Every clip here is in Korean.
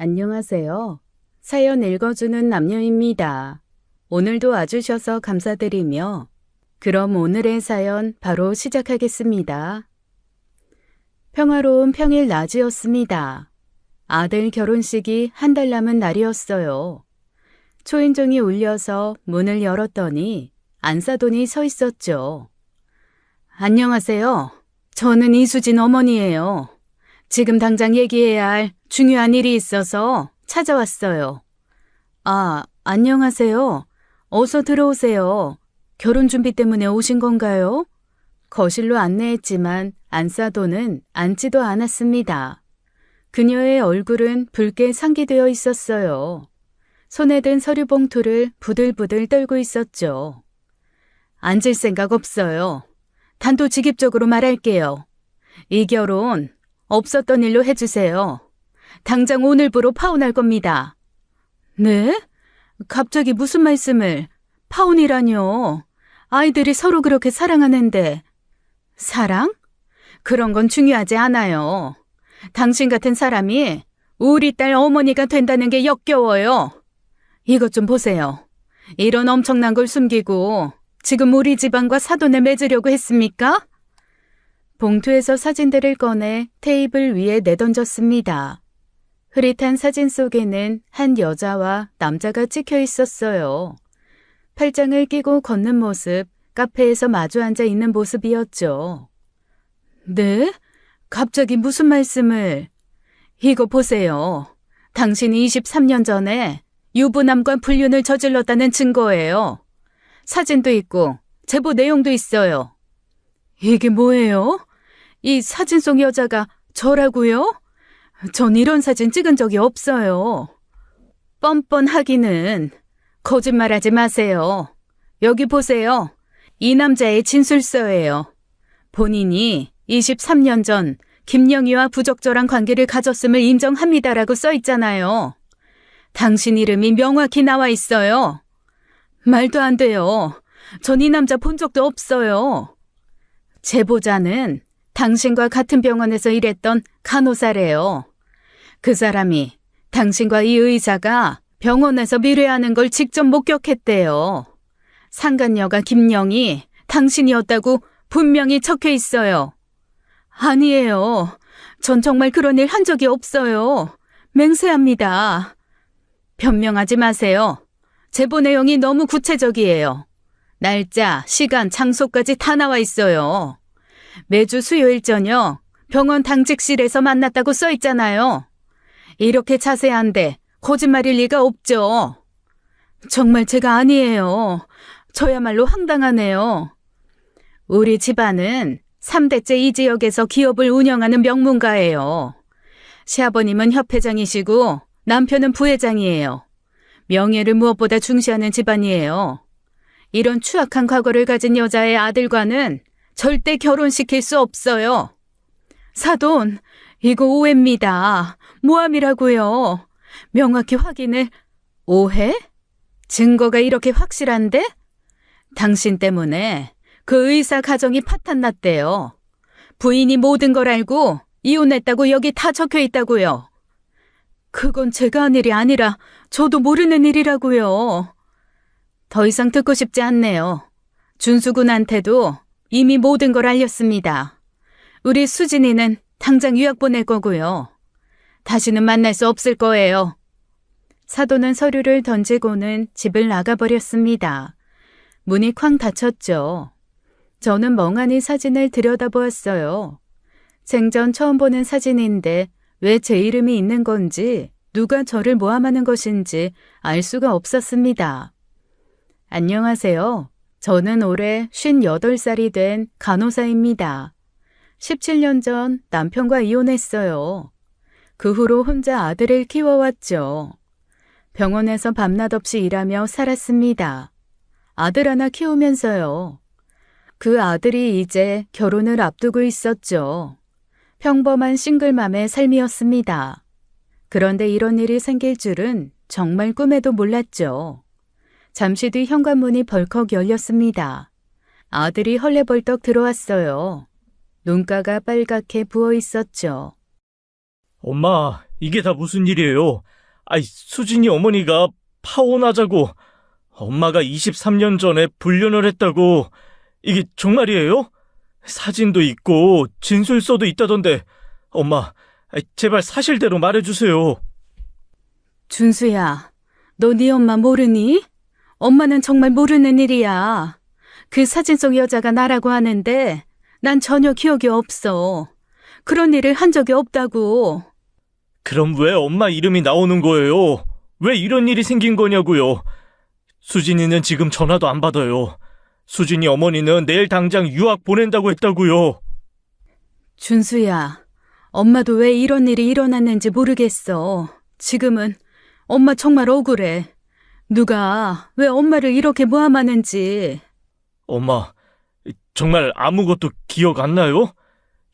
안녕하세요. 사연 읽어주는 남녀입니다. 오늘도 와주셔서 감사드리며 그럼 오늘의 사연 바로 시작하겠습니다. 평화로운 평일 낮이었습니다. 아들 결혼식이 한 달 남은 날이었어요. 초인종이 울려서 문을 열었더니 안사돈이 서 있었죠. 안녕하세요. 저는 이수진 어머니예요. 지금 당장 얘기해야 할 중요한 일이 있어서 찾아왔어요. 아, 안녕하세요. 어서 들어오세요. 결혼 준비 때문에 오신 건가요? 거실로 안내했지만 안사돈은 앉지도 않았습니다. 그녀의 얼굴은 붉게 상기되어 있었어요. 손에 든 서류 봉투를 부들부들 떨고 있었죠. 앉을 생각 없어요. 단도직입적으로 말할게요. 이 결혼 없었던 일로 해주세요. 당장 오늘부로 파혼할 겁니다. 네? 갑자기 무슨 말씀을? 파혼이라뇨. 아이들이 서로 그렇게 사랑하는데. 사랑? 그런 건 중요하지 않아요. 당신 같은 사람이 우리 딸 어머니가 된다는 게 역겨워요. 이것 좀 보세요. 이런 엄청난 걸 숨기고 지금 우리 집안과 사돈을 맺으려고 했습니까? 봉투에서 사진들을 꺼내 테이블 위에 내던졌습니다. 흐릿한 사진 속에는 한 여자와 남자가 찍혀 있었어요. 팔짱을 끼고 걷는 모습, 카페에서 마주 앉아 있는 모습이었죠. 네? 갑자기 무슨 말씀을? 이거 보세요. 당신이 23년 전에 유부남과 불륜을 저질렀다는 증거예요. 사진도 있고 제보 내용도 있어요. 이게 뭐예요? 이 사진 속 여자가 저라고요? 전 이런 사진 찍은 적이 없어요. 뻔뻔하기는. 거짓말하지 마세요. 여기 보세요. 이 남자의 진술서예요. 본인이 23년 전 김영희와 부적절한 관계를 가졌음을 인정합니다라고 써 있잖아요. 당신 이름이 명확히 나와 있어요. 말도 안 돼요. 전 이 남자 본 적도 없어요. 제보자는 당신과 같은 병원에서 일했던 간호사래요. 그 사람이 당신과 이 의사가 병원에서 미뢰하는 걸 직접 목격했대요. 상간녀가 김영희, 당신이었다고 분명히 적혀 있어요. 아니에요. 전 정말 그런 일 한 적이 없어요. 맹세합니다. 변명하지 마세요. 제보 내용이 너무 구체적이에요. 날짜, 시간, 장소까지 다 나와 있어요. 매주 수요일 저녁 병원 당직실에서 만났다고 써 있잖아요. 이렇게 자세한데 거짓말일 리가 없죠. 정말 제가 아니에요. 저야말로 황당하네요. 우리 집안은 3대째 이 지역에서 기업을 운영하는 명문가예요. 시아버님은 협회장이시고 남편은 부회장이에요. 명예를 무엇보다 중시하는 집안이에요. 이런 추악한 과거를 가진 여자의 아들과는 절대 결혼시킬 수 없어요. 사돈, 이거 오해입니다. 모함이라고요. 명확히 확인을. 오해? 증거가 이렇게 확실한데? 당신 때문에 그 의사 가정이 파탄났대요. 부인이 모든 걸 알고 이혼했다고 여기 다 적혀 있다고요. 그건 제가 한 일이 아니라 저도 모르는 일이라고요. 더 이상 듣고 싶지 않네요. 준수 군한테도 이미 모든 걸 알렸습니다. 우리 수진이는 당장 유학 보낼 거고요. 다시는 만날 수 없을 거예요. 사돈은 서류를 던지고는 집을 나가버렸습니다. 문이 쾅 닫혔죠. 저는 멍하니 사진을 들여다보았어요. 생전 처음 보는 사진인데 왜 제 이름이 있는 건지 누가 저를 모함하는 것인지 알 수가 없었습니다. 안녕하세요. 저는 올해 58살이 된 간호사입니다. 17년 전 남편과 이혼했어요. 그 후로 혼자 아들을 키워왔죠. 병원에서 밤낮 없이 일하며 살았습니다. 아들 하나 키우면서요. 그 아들이 이제 결혼을 앞두고 있었죠. 평범한 싱글맘의 삶이었습니다. 그런데 이런 일이 생길 줄은 정말 꿈에도 몰랐죠. 잠시 뒤 현관문이 벌컥 열렸습니다. 아들이 헐레벌떡 들어왔어요. 눈가가 빨갛게 부어 있었죠. 엄마, 이게 다 무슨 일이에요? 수진이 어머니가 파혼하자고 엄마가 23년 전에 불륜을 했다고 이게 정말이에요? 사진도 있고 진술서도 있다던데 엄마, 제발 사실대로 말해주세요. 준수야, 너 네 엄마 모르니? 엄마는 정말 모르는 일이야. 그 사진 속 여자가 나라고 하는데 난 전혀 기억이 없어. 그런 일을 한 적이 없다고. 그럼 왜 엄마 이름이 나오는 거예요? 왜 이런 일이 생긴 거냐고요? 수진이는 지금 전화도 안 받아요. 수진이 어머니는 내일 당장 유학 보낸다고 했다고요. 준수야, 엄마도 왜 이런 일이 일어났는지 모르겠어. 지금은 엄마 정말 억울해. 누가 왜 엄마를 이렇게 모함하는지. 엄마, 정말 아무것도 기억 안 나요?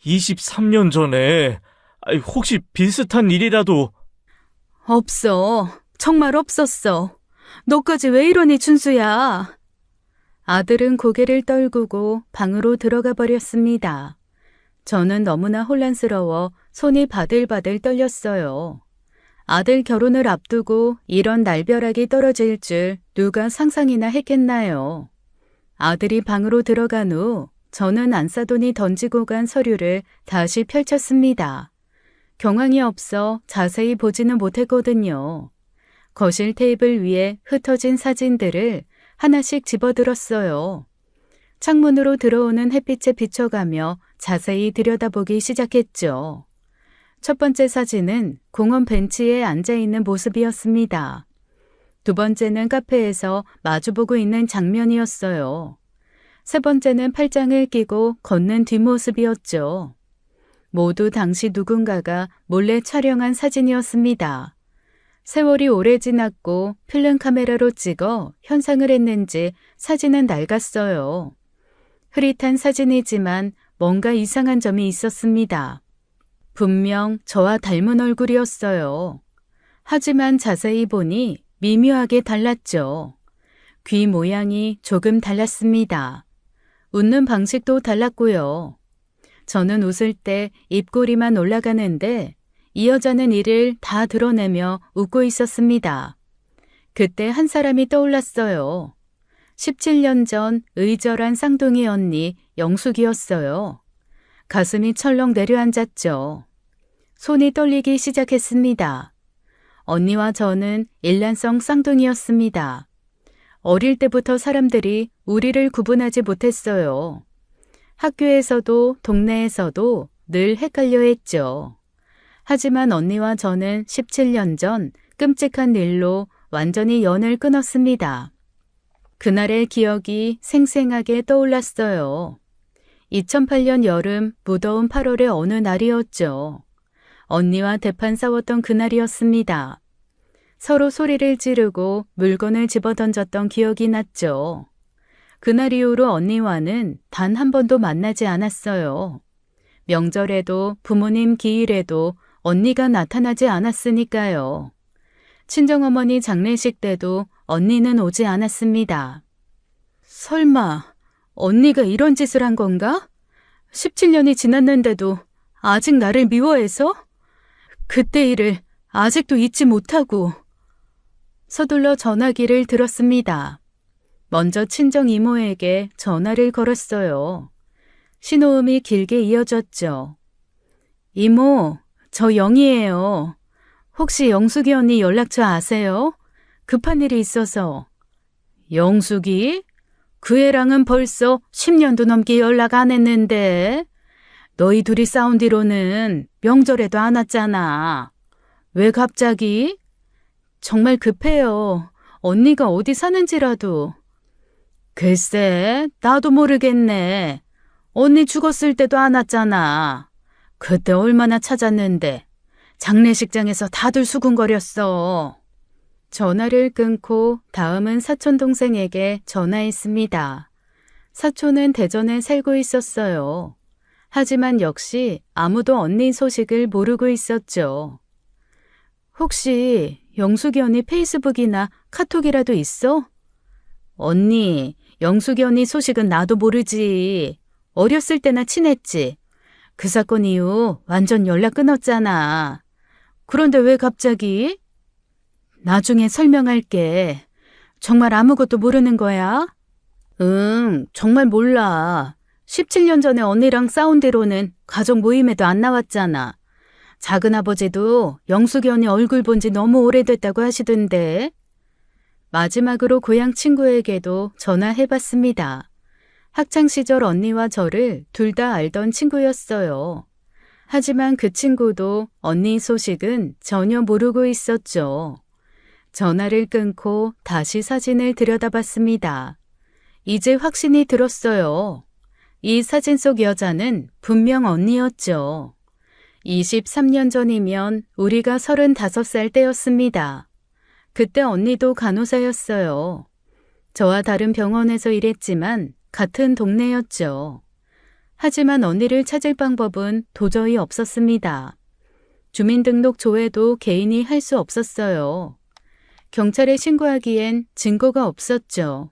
23년 전에 혹시 비슷한 일이라도. 없어. 정말 없었어. 너까지 왜 이러니, 준수야? 아들은 고개를 떨구고 방으로 들어가 버렸습니다. 저는 너무나 혼란스러워 손이 바들바들 떨렸어요. 아들 결혼을 앞두고 이런 날벼락이 떨어질 줄 누가 상상이나 했겠나요? 아들이 방으로 들어간 후 저는 안사돈이 던지고 간 서류를 다시 펼쳤습니다. 경황이 없어 자세히 보지는 못했거든요. 거실 테이블 위에 흩어진 사진들을 하나씩 집어들었어요. 창문으로 들어오는 햇빛에 비춰가며 자세히 들여다보기 시작했죠. 첫 번째 사진은 공원 벤치에 앉아있는 모습이었습니다. 두 번째는 카페에서 마주보고 있는 장면이었어요. 세 번째는 팔짱을 끼고 걷는 뒷모습이었죠. 모두 당시 누군가가 몰래 촬영한 사진이었습니다. 세월이 오래 지났고 필름 카메라로 찍어 현상을 했는지 사진은 낡았어요. 흐릿한 사진이지만 뭔가 이상한 점이 있었습니다. 분명 저와 닮은 얼굴이었어요. 하지만 자세히 보니 미묘하게 달랐죠. 귀 모양이 조금 달랐습니다. 웃는 방식도 달랐고요. 저는 웃을 때 입꼬리만 올라가는데 이 여자는 이를 다 드러내며 웃고 있었습니다. 그때 한 사람이 떠올랐어요. 17년 전 의절한 쌍둥이 언니 영숙이었어요. 가슴이 철렁 내려앉았죠. 손이 떨리기 시작했습니다. 언니와 저는 일란성 쌍둥이였습니다. 어릴 때부터 사람들이 우리를 구분하지 못했어요. 학교에서도 동네에서도 늘 헷갈려 했죠. 하지만 언니와 저는 17년 전 끔찍한 일로 완전히 연을 끊었습니다. 그날의 기억이 생생하게 떠올랐어요. 2008년 여름 무더운 8월의 어느 날이었죠. 언니와 대판 싸웠던 그날이었습니다. 서로 소리를 지르고 물건을 집어던졌던 기억이 났죠. 그날 이후로 언니와는 단 한 번도 만나지 않았어요. 명절에도 부모님 기일에도 언니가 나타나지 않았으니까요. 친정어머니 장례식 때도 언니는 오지 않았습니다. 설마 언니가 이런 짓을 한 건가? 17년이 지났는데도 아직 나를 미워해서? 그때 일을 아직도 잊지 못하고. 서둘러 전화기를 들었습니다. 먼저 친정 이모에게 전화를 걸었어요. 신호음이 길게 이어졌죠. 이모, 저 영희예요. 혹시 영숙이 언니 연락처 아세요? 급한 일이 있어서. 영숙이? 그 애랑은 벌써 10년도 넘게 연락 안 했는데. 너희 둘이 싸운 뒤로는 명절에도 안 왔잖아. 왜 갑자기? 정말 급해요. 언니가 어디 사는지라도. 글쎄, 나도 모르겠네. 언니 죽었을 때도 안 왔잖아. 그때 얼마나 찾았는데. 장례식장에서 다들 수군거렸어. 전화를 끊고 다음은 사촌 동생에게 전화했습니다. 사촌은 대전에 살고 있었어요. 하지만 역시 아무도 언니 소식을 모르고 있었죠. 혹시 영숙이 언니 페이스북이나 카톡이라도 있어? 언니, 영숙이 언니 소식은 나도 모르지. 어렸을 때나 친했지. 그 사건 이후 완전 연락 끊었잖아. 그런데 왜 갑자기? 나중에 설명할게. 정말 아무것도 모르는 거야? 응, 정말 몰라. 17년 전에 언니랑 싸운 뒤로는 가족 모임에도 안 나왔잖아. 작은아버지도 영숙이 언니 얼굴 본 지 너무 오래됐다고 하시던데. 마지막으로 고향 친구에게도 전화해봤습니다. 학창시절 언니와 저를 둘 다 알던 친구였어요. 하지만 그 친구도 언니 소식은 전혀 모르고 있었죠. 전화를 끊고 다시 사진을 들여다봤습니다. 이제 확신이 들었어요. 이 사진 속 여자는 분명 언니였죠. 23년 전이면 우리가 35살 때였습니다. 그때 언니도 간호사였어요. 저와 다른 병원에서 일했지만 같은 동네였죠. 하지만 언니를 찾을 방법은 도저히 없었습니다. 주민등록 조회도 개인이 할 수 없었어요. 경찰에 신고하기엔 증거가 없었죠.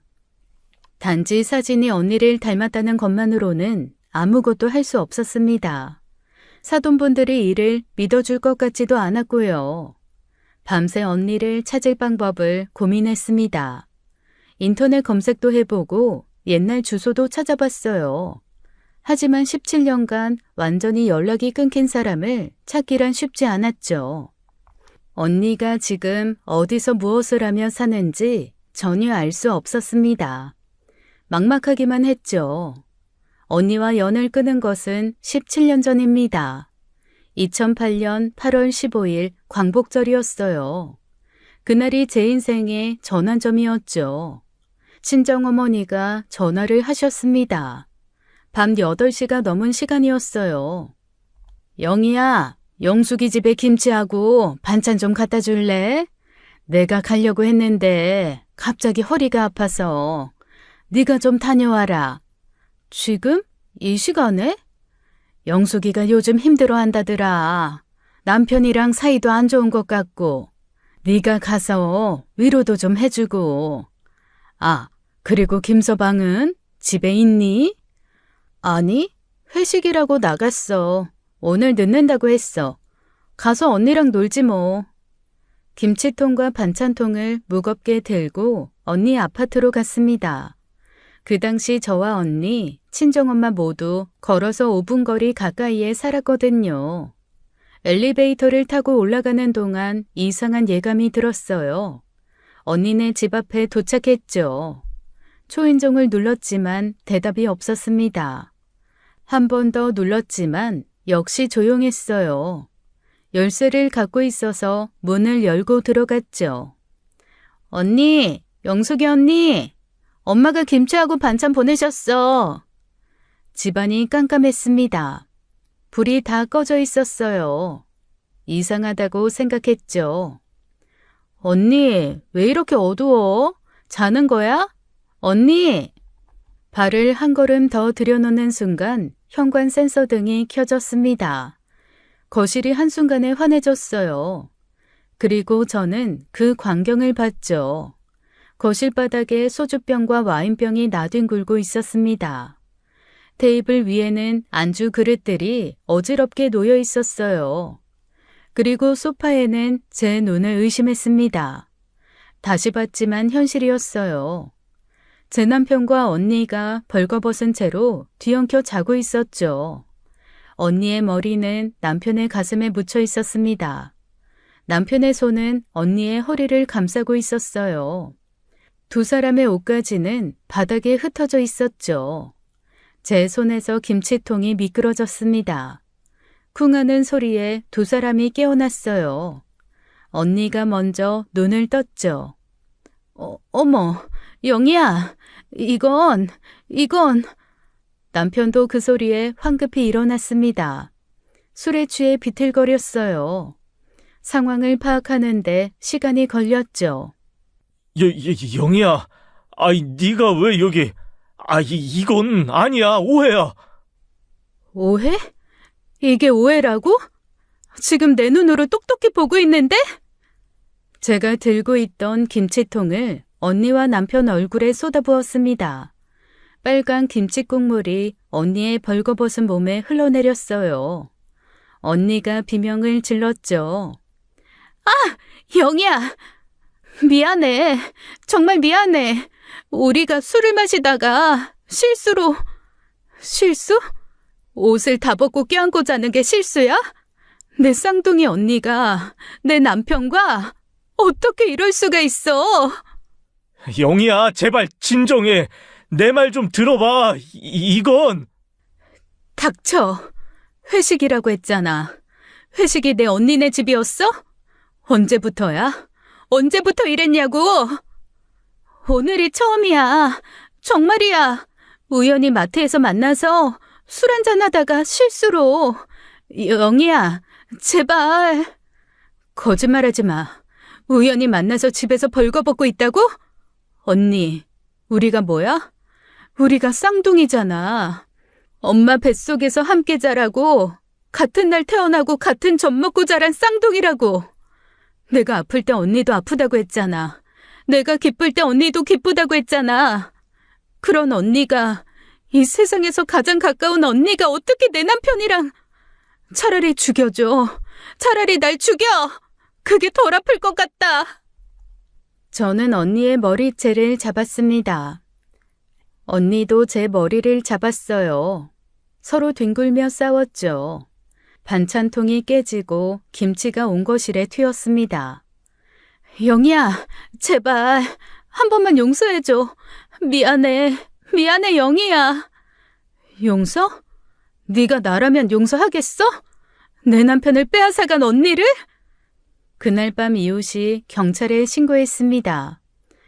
단지 사진이 언니를 닮았다는 것만으로는 아무것도 할 수 없었습니다. 사돈분들이 이를 믿어줄 것 같지도 않았고요. 밤새 언니를 찾을 방법을 고민했습니다. 인터넷 검색도 해보고 옛날 주소도 찾아봤어요. 하지만 17년간 완전히 연락이 끊긴 사람을 찾기란 쉽지 않았죠. 언니가 지금 어디서 무엇을 하며 사는지 전혀 알 수 없었습니다. 막막하기만 했죠. 언니와 연을 끊은 것은 17년 전입니다. 2008년 8월 15일 광복절이었어요. 그날이 제 인생의 전환점이었죠. 친정어머니가 전화를 하셨습니다. 밤 8시가 넘은 시간이었어요. 영희야, 영숙이 집에 김치하고 반찬 좀 갖다 줄래? 내가 가려고 했는데 갑자기 허리가 아파서 네가 좀 다녀와라. 지금? 이 시간에? 영숙이가 요즘 힘들어한다더라. 남편이랑 사이도 안 좋은 것 같고 네가 가서 위로도 좀 해주고. 아, 그리고 김서방은 집에 있니? 아니, 회식이라고 나갔어. 오늘 늦는다고 했어. 가서 언니랑 놀지 뭐. 김치통과 반찬통을 무겁게 들고 언니 아파트로 갔습니다. 그 당시 저와 언니, 친정엄마 모두 걸어서 5분 거리 가까이에 살았거든요. 엘리베이터를 타고 올라가는 동안 이상한 예감이 들었어요. 언니네 집 앞에 도착했죠. 초인종을 눌렀지만 대답이 없었습니다. 한 번 더 눌렀지만 역시 조용했어요. 열쇠를 갖고 있어서 문을 열고 들어갔죠. 언니, 영숙이 언니, 엄마가 김치하고 반찬 보내셨어. 집안이 깜깜했습니다. 불이 다 꺼져 있었어요. 이상하다고 생각했죠. 언니, 왜 이렇게 어두워? 자는 거야? 언니! 발을 한 걸음 더 들여놓는 순간 현관 센서 등이 켜졌습니다. 거실이 한순간에 환해졌어요. 그리고 저는 그 광경을 봤죠. 거실 바닥에 소주병과 와인병이 나뒹굴고 있었습니다. 테이블 위에는 안주 그릇들이 어지럽게 놓여 있었어요. 그리고 소파에는 제 눈을 의심했습니다. 다시 봤지만 현실이었어요. 제 남편과 언니가 벌거벗은 채로 뒤엉켜 자고 있었죠. 언니의 머리는 남편의 가슴에 묻혀 있었습니다. 남편의 손은 언니의 허리를 감싸고 있었어요. 두 사람의 옷가지는 바닥에 흩어져 있었죠. 제 손에서 김치통이 미끄러졌습니다. 쿵 하는 소리에 두 사람이 깨어났어요. 언니가 먼저 눈을 떴죠. 어머, 영희야, 이건... 남편도 그 소리에 황급히 일어났습니다. 술에 취해 비틀거렸어요. 상황을 파악하는데 시간이 걸렸죠. 영희야, 아이, 네가 왜 여기... 이건 아니야, 오해야. 오해? 이게 오해라고? 지금 내 눈으로 똑똑히 보고 있는데? 제가 들고 있던 김치통을 언니와 남편 얼굴에 쏟아부었습니다. 빨간 김치 국물이 언니의 벌거벗은 몸에 흘러내렸어요. 언니가 비명을 질렀죠. 영희야, 미안해. 정말 미안해. 우리가 술을 마시다가 실수? 옷을 다 벗고 껴안고 자는 게 실수야? 내 쌍둥이 언니가 내 남편과 어떻게 이럴 수가 있어? 영희야, 제발 진정해. 내 말 좀 들어봐. 이건... 닥쳐. 회식이라고 했잖아. 회식이 내 언니네 집이었어? 언제부터야? 언제부터 이랬냐고? 오늘이 처음이야. 정말이야. 우연히 마트에서 만나서 술 한잔 하다가 실수로. 영희야, 제발. 거짓말하지 마. 우연히 만나서 집에서 벌거벗고 있다고? 언니, 우리가 뭐야? 우리가 쌍둥이잖아. 엄마 뱃속에서 함께 자라고 같은 날 태어나고 같은 젖 먹고 자란 쌍둥이라고. 내가 아플 때 언니도 아프다고 했잖아. 내가 기쁠 때 언니도 기쁘다고 했잖아. 그런 언니가, 이 세상에서 가장 가까운 언니가 어떻게 내 남편이랑. 차라리 죽여줘. 차라리 날 죽여. 그게 덜 아플 것 같다. 저는 언니의 머리채를 잡았습니다. 언니도 제 머리를 잡았어요. 서로 뒹굴며 싸웠죠. 반찬통이 깨지고 김치가 온거실에 튀었습니다. 영희야, 제발 한 번만 용서해줘. 미안해 영희야. 용서? 네가 나라면 용서하겠어? 내 남편을 빼앗아간 언니를? 그날 밤 이웃이 경찰에 신고했습니다.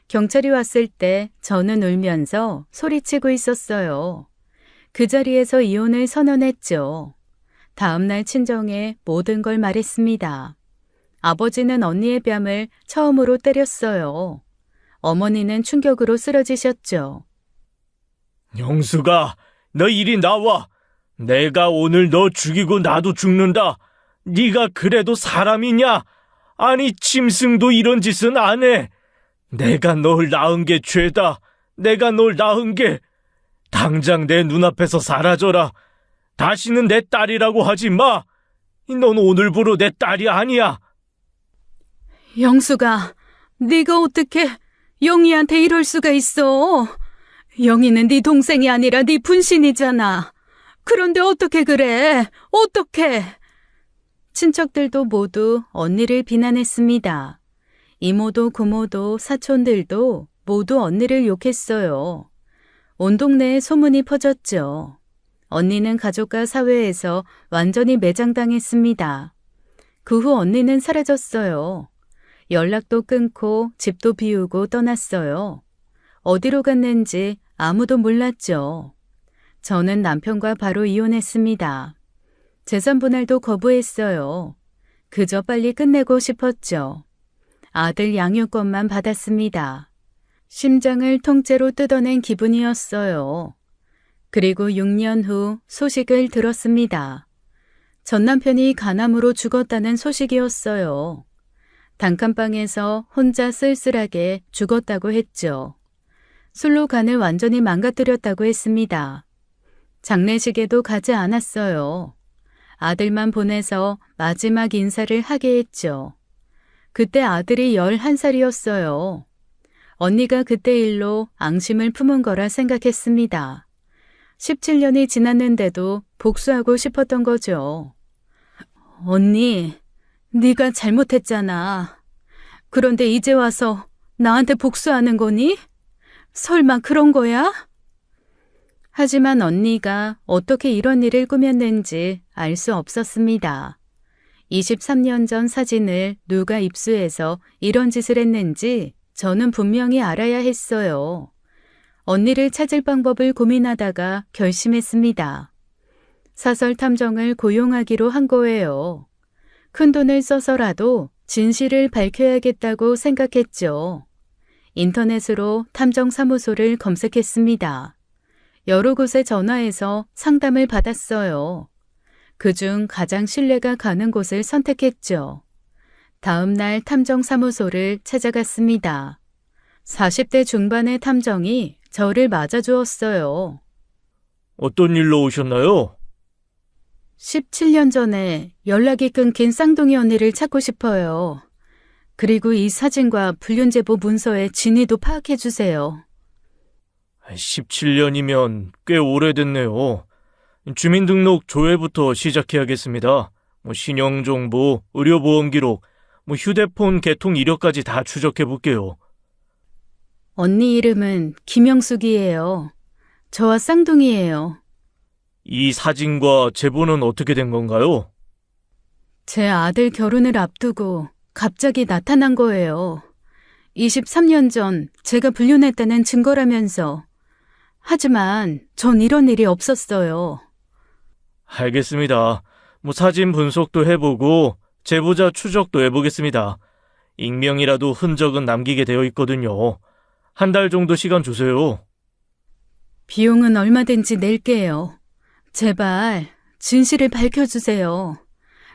경찰이 왔을 때 저는 울면서 소리치고 있었어요. 그 자리에서 이혼을 선언했죠. 다음날 친정에 모든 걸 말했습니다. 아버지는 언니의 뺨을 처음으로 때렸어요. 어머니는 충격으로 쓰러지셨죠. 영수가, 너 이리 나와. 내가 오늘 너 죽이고 나도 죽는다. 네가 그래도 사람이냐? 아니, 짐승도 이런 짓은 안 해. 내가 널 낳은 게 죄다. 내가 널 낳은 게. 당장 내 눈앞에서 사라져라. 다시는 내 딸이라고 하지 마. 넌 오늘부로 내 딸이 아니야. 영수가, 네가 어떻게 영희한테 이럴 수가 있어? 영희는 네 동생이 아니라 네 분신이잖아. 그런데 어떻게 그래? 어떻게? 친척들도 모두 언니를 비난했습니다. 이모도 고모도 사촌들도 모두 언니를 욕했어요. 온 동네에 소문이 퍼졌죠. 언니는 가족과 사회에서 완전히 매장당했습니다. 그 후 언니는 사라졌어요. 연락도 끊고 집도 비우고 떠났어요. 어디로 갔는지 아무도 몰랐죠. 저는 남편과 바로 이혼했습니다. 재산 분할도 거부했어요. 그저 빨리 끝내고 싶었죠. 아들 양육권만 받았습니다. 심장을 통째로 뜯어낸 기분이었어요. 그리고 6년 후 소식을 들었습니다. 전 남편이 간암으로 죽었다는 소식이었어요. 단칸방에서 혼자 쓸쓸하게 죽었다고 했죠. 술로 간을 완전히 망가뜨렸다고 했습니다. 장례식에도 가지 않았어요. 아들만 보내서 마지막 인사를 하게 했죠. 그때 아들이 11살이었어요. 언니가 그때 일로 앙심을 품은 거라 생각했습니다. 17년이 지났는데도 복수하고 싶었던 거죠. 언니, 네가 잘못했잖아. 그런데 이제 와서 나한테 복수하는 거니? 설마 그런 거야? 하지만 언니가 어떻게 이런 일을 꾸몄는지 알 수 없었습니다. 23년 전 사진을 누가 입수해서 이런 짓을 했는지 저는 분명히 알아야 했어요. 언니를 찾을 방법을 고민하다가 결심했습니다. 사설 탐정을 고용하기로 한 거예요. 큰돈을 써서라도 진실을 밝혀야겠다고 생각했죠. 인터넷으로 탐정사무소를 검색했습니다. 여러 곳에 전화해서 상담을 받았어요. 그중 가장 신뢰가 가는 곳을 선택했죠. 다음 날 탐정사무소를 찾아갔습니다. 40대 중반의 탐정이 저를 맞아주었어요. 어떤 일로 오셨나요? 17년 전에 연락이 끊긴 쌍둥이 언니를 찾고 싶어요. 그리고 이 사진과 불륜제보 문서의 진위도 파악해 주세요. 17년이면 꽤 오래됐네요. 주민등록 조회부터 시작해야겠습니다. 신용정보, 의료보험 기록, 휴대폰 개통 이력까지 다 추적해 볼게요. 언니 이름은 김영숙이에요. 저와 쌍둥이에요. 이 사진과 제보는 어떻게 된 건가요? 제 아들 결혼을 앞두고 갑자기 나타난 거예요. 23년 전 제가 불륜했다는 증거라면서. 하지만 전 이런 일이 없었어요. 알겠습니다. 사진 분석도 해보고 제보자 추적도 해보겠습니다. 익명이라도 흔적은 남기게 되어 있거든요. 한 달 정도 시간 주세요. 비용은 얼마든지 낼게요. 제발 진실을 밝혀주세요.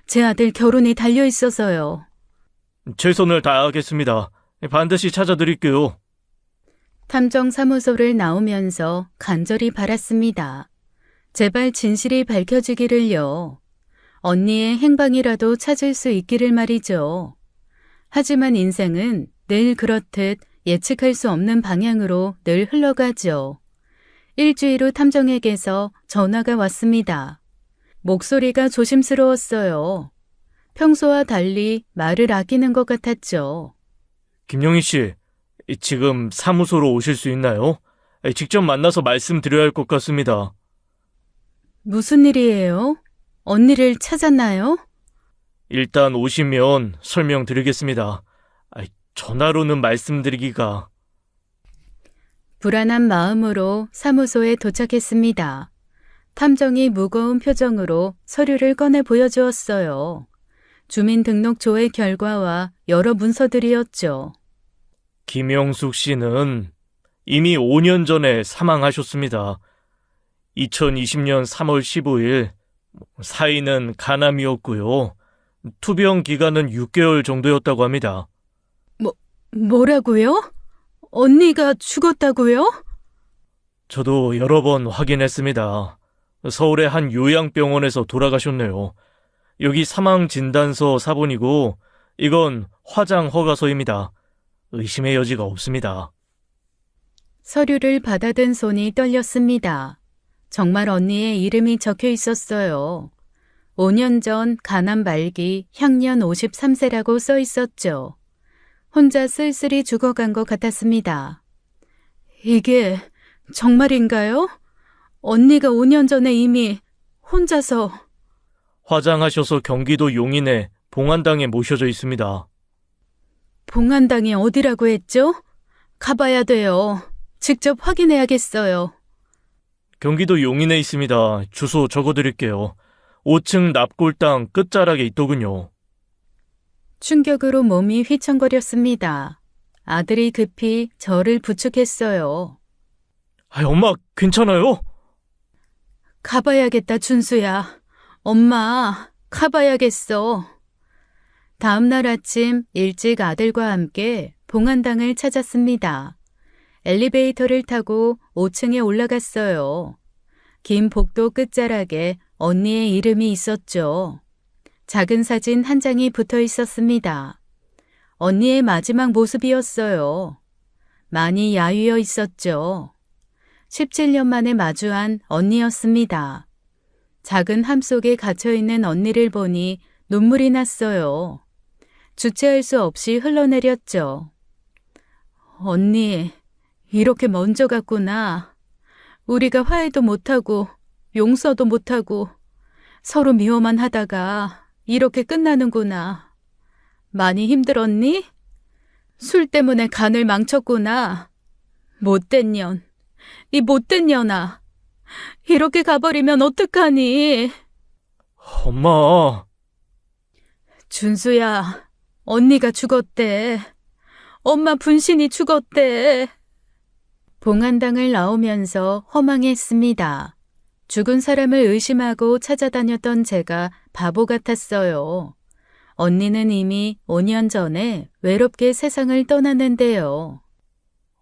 제 아들 결혼이 달려 있어서요. 최선을 다하겠습니다. 반드시 찾아드릴게요. 탐정사무소를 나오면서 간절히 바랐습니다. 제발 진실이 밝혀지기를요. 언니의 행방이라도 찾을 수 있기를 말이죠. 하지만 인생은 늘 그렇듯 예측할 수 없는 방향으로 늘 흘러가죠. 일주일 후 탐정에게서 전화가 왔습니다. 목소리가 조심스러웠어요. 평소와 달리 말을 아끼는 것 같았죠. 김영희 씨, 지금 사무소로 오실 수 있나요? 직접 만나서 말씀드려야 할 것 같습니다. 무슨 일이에요? 언니를 찾았나요? 일단 오시면 설명드리겠습니다. 전화로는 말씀드리기가... 불안한 마음으로 사무소에 도착했습니다. 탐정이 무거운 표정으로 서류를 꺼내 보여주었어요. 주민등록 조회 결과와 여러 문서들이었죠. 김영숙 씨는 이미 5년 전에 사망하셨습니다. 2020년 3월 15일, 사인은 간암이었고요. 투병 기간은 6개월 정도였다고 합니다. 뭐라고요? 언니가 죽었다고요? 저도 여러 번 확인했습니다. 서울의 한 요양병원에서 돌아가셨네요. 여기 사망진단서 사본이고 이건 화장 허가서입니다. 의심의 여지가 없습니다. 서류를 받아든 손이 떨렸습니다. 정말 언니의 이름이 적혀 있었어요. 5년 전 간암 말기 향년 53세라고 써 있었죠. 혼자 쓸쓸히 죽어간 것 같았습니다. 이게 정말인가요? 언니가 5년 전에 이미 혼자서... 화장하셔서 경기도 용인에 봉안당에 모셔져 있습니다. 봉안당이 어디라고 했죠? 가봐야 돼요. 직접 확인해야겠어요. 경기도 용인에 있습니다. 주소 적어드릴게요. 5층 납골당 끝자락에 있더군요. 충격으로 몸이 휘청거렸습니다. 아들이 급히 저를 부축했어요. 엄마, 괜찮아요? 가봐야겠다, 준수야. 엄마, 가봐야겠어. 다음 날 아침 일찍 아들과 함께 봉안당을 찾았습니다. 엘리베이터를 타고 5층에 올라갔어요. 긴 복도 끝자락에 언니의 이름이 있었죠. 작은 사진 한 장이 붙어 있었습니다. 언니의 마지막 모습이었어요. 많이 야위어 있었죠. 17년 만에 마주한 언니였습니다. 작은 함 속에 갇혀있는 언니를 보니 눈물이 났어요. 주체할 수 없이 흘러내렸죠. 언니, 이렇게 먼저 갔구나. 우리가 화해도 못하고 용서도 못하고 서로 미워만 하다가 이렇게 끝나는구나. 많이 힘들었니? 술 때문에 간을 망쳤구나. 못된 년, 이 못된 년아. 이렇게 가버리면 어떡하니? 엄마. 준수야, 언니가 죽었대. 엄마 분신이 죽었대. 봉안당을 나오면서 허망했습니다. 죽은 사람을 의심하고 찾아다녔던 제가 바보 같았어요. 언니는 이미 5년 전에 외롭게 세상을 떠났는데요.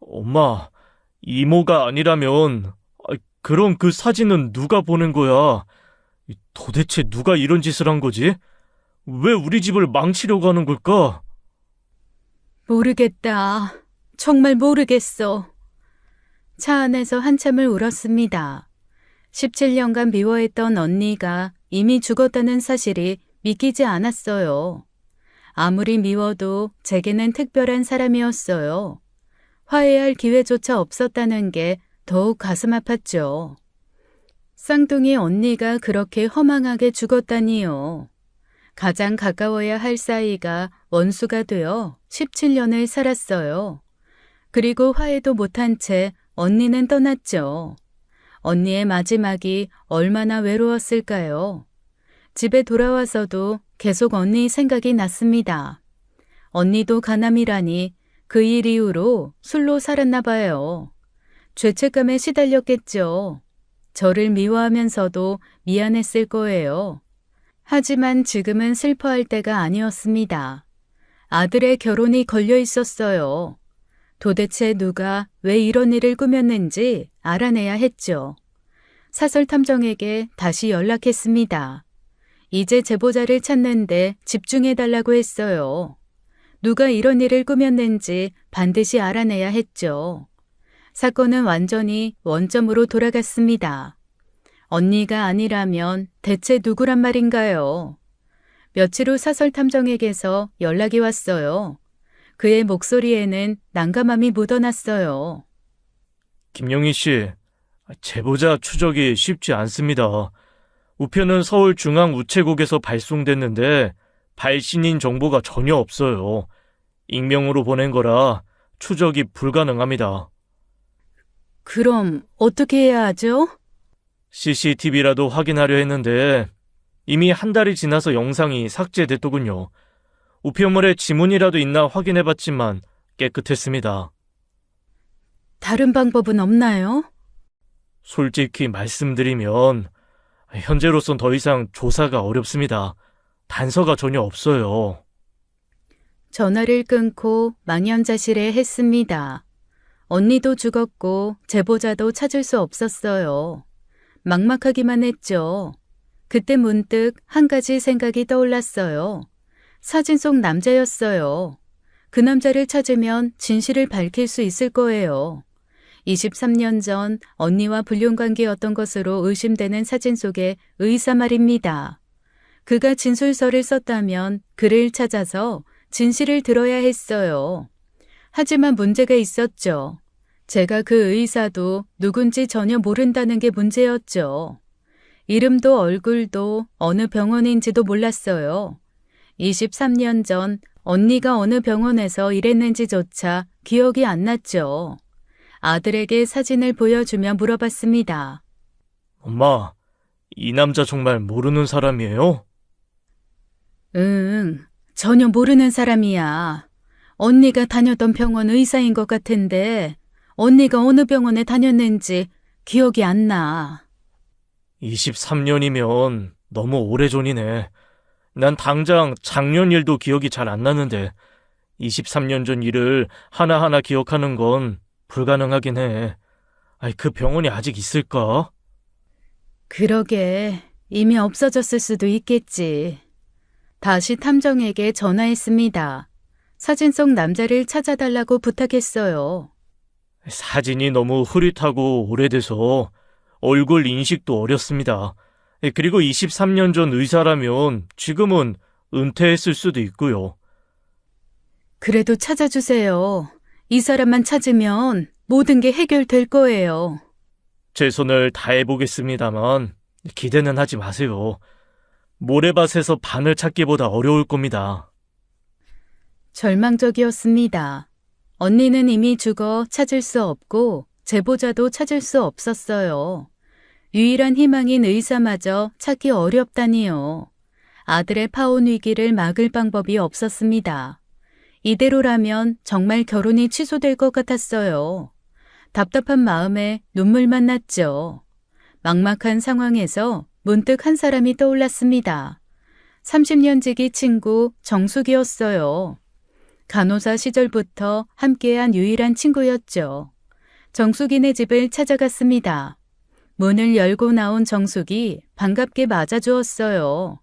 엄마, 이모가 아니라면 그럼 그 사진은 누가 보낸 거야? 도대체 누가 이런 짓을 한 거지? 왜 우리 집을 망치려고 하는 걸까? 모르겠다. 정말 모르겠어. 차 안에서 한참을 울었습니다. 17년간 미워했던 언니가 이미 죽었다는 사실이 믿기지 않았어요. 아무리 미워도 제게는 특별한 사람이었어요. 화해할 기회조차 없었다는 게 더욱 가슴 아팠죠. 쌍둥이 언니가 그렇게 허망하게 죽었다니요. 가장 가까워야 할 사이가 원수가 되어 17년을 살았어요. 그리고 화해도 못한 채 언니는 떠났죠. 언니의 마지막이 얼마나 외로웠을까요? 집에 돌아와서도 계속 언니 생각이 났습니다. 언니도 가남이라니 그 일 이후로 술로 살았나 봐요. 죄책감에 시달렸겠죠. 저를 미워하면서도 미안했을 거예요. 하지만 지금은 슬퍼할 때가 아니었습니다. 아들의 결혼이 걸려 있었어요. 도대체 누가 왜 이런 일을 꾸몄는지 알아내야 했죠. 사설탐정에게 다시 연락했습니다. 이제 제보자를 찾는데 집중해달라고 했어요. 누가 이런 일을 꾸몄는지 반드시 알아내야 했죠. 사건은 완전히 원점으로 돌아갔습니다. 언니가 아니라면 대체 누구란 말인가요? 며칠 후 사설탐정에게서 연락이 왔어요. 그의 목소리에는 난감함이 묻어났어요. 김영희 씨, 제보자 추적이 쉽지 않습니다. 우편은 서울중앙우체국에서 발송됐는데 발신인 정보가 전혀 없어요. 익명으로 보낸 거라 추적이 불가능합니다. 그럼 어떻게 해야 하죠? CCTV라도 확인하려 했는데 이미 한 달이 지나서 영상이 삭제됐더군요. 우편물에 지문이라도 있나 확인해봤지만 깨끗했습니다. 다른 방법은 없나요? 솔직히 말씀드리면 현재로선 더 이상 조사가 어렵습니다. 단서가 전혀 없어요. 전화를 끊고 망연자실해 했습니다. 언니도 죽었고 제보자도 찾을 수 없었어요. 막막하기만 했죠. 그때 문득 한 가지 생각이 떠올랐어요. 사진 속 남자였어요. 그 남자를 찾으면 진실을 밝힐 수 있을 거예요. 23년 전 언니와 불륜관계였던 것으로 의심되는 사진 속의 의사 말입니다. 그가 진술서를 썼다면 그를 찾아서 진실을 들어야 했어요. 하지만 문제가 있었죠. 제가 그 의사도 누군지 전혀 모른다는 게 문제였죠. 이름도 얼굴도 어느 병원인지도 몰랐어요. 23년 전 언니가 어느 병원에서 일했는지조차 기억이 안 났죠. 아들에게 사진을 보여주며 물어봤습니다. 엄마, 이 남자 정말 모르는 사람이에요? 응, 전혀 모르는 사람이야. 언니가 다녔던 병원 의사인 것 같은데 언니가 어느 병원에 다녔는지 기억이 안 나. 23년이면 너무 오래전이네. 난 당장 작년 일도 기억이 잘 안 나는데 23년 전 일을 하나하나 기억하는 건 불가능하긴 해. 그 병원이 아직 있을까? 그러게, 이미 없어졌을 수도 있겠지. 다시 탐정에게 전화했습니다. 사진 속 남자를 찾아달라고 부탁했어요. 사진이 너무 흐릿하고 오래돼서 얼굴 인식도 어렵습니다. 그리고 23년 전 의사라면 지금은 은퇴했을 수도 있고요. 그래도 찾아주세요. 이 사람만 찾으면 모든 게 해결될 거예요. 최선을 다해보겠습니다만 기대는 하지 마세요. 모래밭에서 바늘 찾기보다 어려울 겁니다. 절망적이었습니다. 언니는 이미 죽어 찾을 수 없고 제보자도 찾을 수 없었어요. 유일한 희망인 의사마저 찾기 어렵다니요. 아들의 파혼 위기를 막을 방법이 없었습니다. 이대로라면 정말 결혼이 취소될 것 같았어요. 답답한 마음에 눈물만 났죠. 막막한 상황에서 문득 한 사람이 떠올랐습니다. 30년 지기 친구 정숙이었어요. 간호사 시절부터 함께한 유일한 친구였죠. 정숙이네 집을 찾아갔습니다. 문을 열고 나온 정숙이 반갑게 맞아주었어요.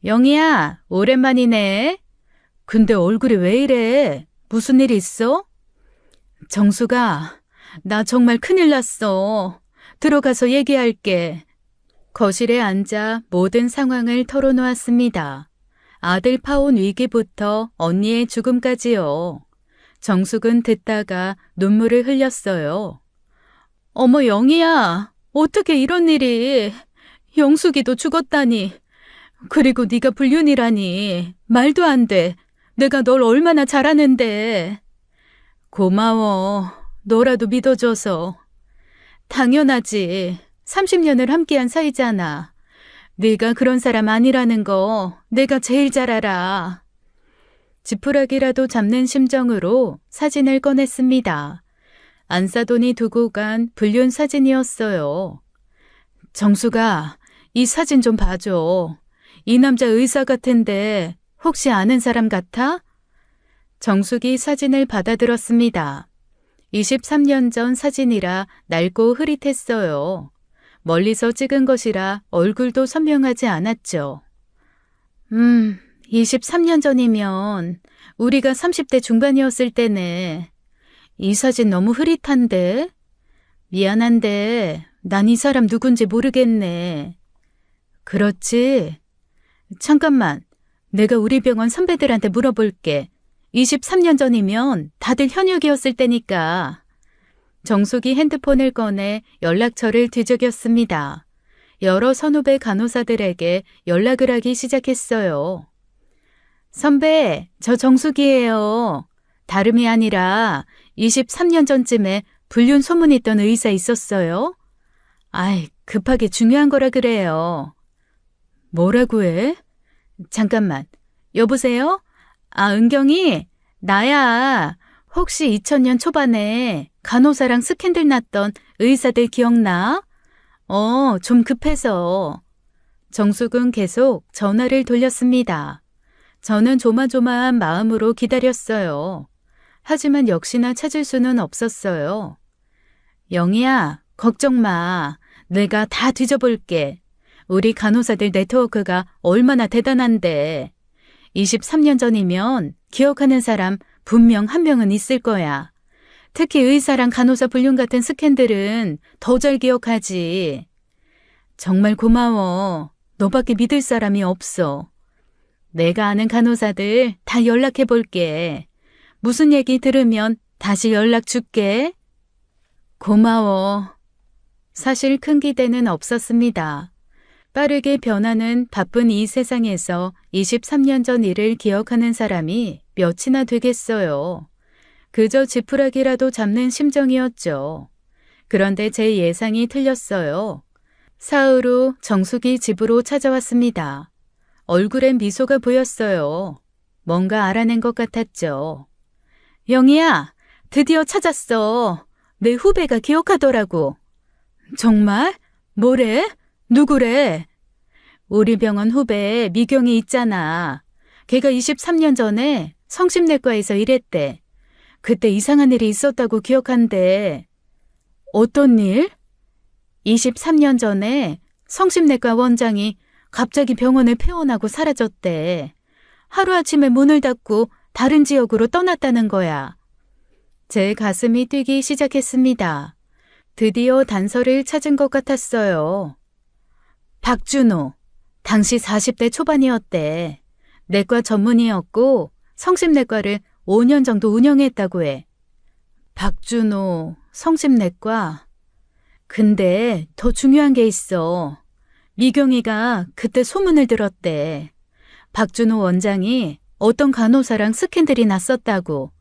영희야, 오랜만이네. 근데 얼굴이 왜 이래? 무슨 일 있어? 정수가, 나 정말 큰일 났어. 들어가서 얘기할게. 거실에 앉아 모든 상황을 털어놓았습니다. 아들 파혼 위기부터 언니의 죽음까지요. 정숙은 듣다가 눈물을 흘렸어요. 어머, 영희야, 어떻게 이런 일이. 영숙이도 죽었다니. 그리고 네가 불륜이라니. 말도 안 돼. 내가 널 얼마나 잘하는데. 고마워. 너라도 믿어줘서. 당연하지. 30년을 함께한 사이잖아. 네가 그런 사람 아니라는 거 내가 제일 잘 알아. 지푸라기라도 잡는 심정으로 사진을 꺼냈습니다. 안사돈이 두고 간 불륜 사진이었어요. 정수가, 이 사진 좀 봐줘. 이 남자 의사 같은데 혹시 아는 사람 같아? 정숙이 사진을 받아들었습니다. 23년 전 사진이라 낡고 흐릿했어요. 멀리서 찍은 것이라 얼굴도 선명하지 않았죠. 23년 전이면 우리가 30대 중반이었을 때네. 이 사진 너무 흐릿한데? 미안한데 난 이 사람 누군지 모르겠네. 그렇지? 잠깐만, 내가 우리 병원 선배들한테 물어볼게. 23년 전이면 다들 현역이었을 때니까. 정숙이 핸드폰을 꺼내 연락처를 뒤적였습니다. 여러 선후배 간호사들에게 연락을 하기 시작했어요. 선배, 저 정숙이에요. 다름이 아니라 23년 전쯤에 불륜 소문이 있던 의사 있었어요? 아이, 급하게 중요한 거라 그래요. 뭐라고 해? 잠깐만, 여보세요? 아, 은경이? 나야. 혹시 2000년 초반에 간호사랑 스캔들 났던 의사들 기억나? 좀 급해서. 정숙은 계속 전화를 돌렸습니다. 저는 조마조마한 마음으로 기다렸어요. 하지만 역시나 찾을 수는 없었어요. 영희야, 걱정 마. 내가 다 뒤져볼게. 우리 간호사들 네트워크가 얼마나 대단한데. 23년 전이면 기억하는 사람 분명 한 명은 있을 거야. 특히 의사랑 간호사 불륜 같은 스캔들은 더 잘 기억하지. 정말 고마워. 너밖에 믿을 사람이 없어. 내가 아는 간호사들 다 연락해 볼게. 무슨 얘기 들으면 다시 연락 줄게. 고마워. 사실 큰 기대는 없었습니다. 빠르게 변하는 바쁜 이 세상에서 23년 전 일을 기억하는 사람이 몇이나 되겠어요. 그저 지푸라기라도 잡는 심정이었죠. 그런데 제 예상이 틀렸어요. 사흘 후 정숙이 집으로 찾아왔습니다. 얼굴엔 미소가 보였어요. 뭔가 알아낸 것 같았죠. 영희야, 드디어 찾았어. 내 후배가 기억하더라고. 정말? 뭐래? 누구래? 우리 병원 후배 미경이 있잖아. 걔가 23년 전에 성심내과에서 일했대. 그때 이상한 일이 있었다고 기억한대. 어떤 일? 23년 전에 성심내과 원장이 갑자기 병원을 폐원하고 사라졌대. 하루아침에 문을 닫고 다른 지역으로 떠났다는 거야. 제 가슴이 뛰기 시작했습니다. 드디어 단서를 찾은 것 같았어요. 박준호, 당시 40대 초반이었대. 내과 전문의였고 성심내과를 5년 정도 운영했다고 해. 박준호, 성심내과. 근데 더 중요한 게 있어. 미경이가 그때 소문을 들었대. 박준호 원장이 어떤 간호사랑 스캔들이 났었다고.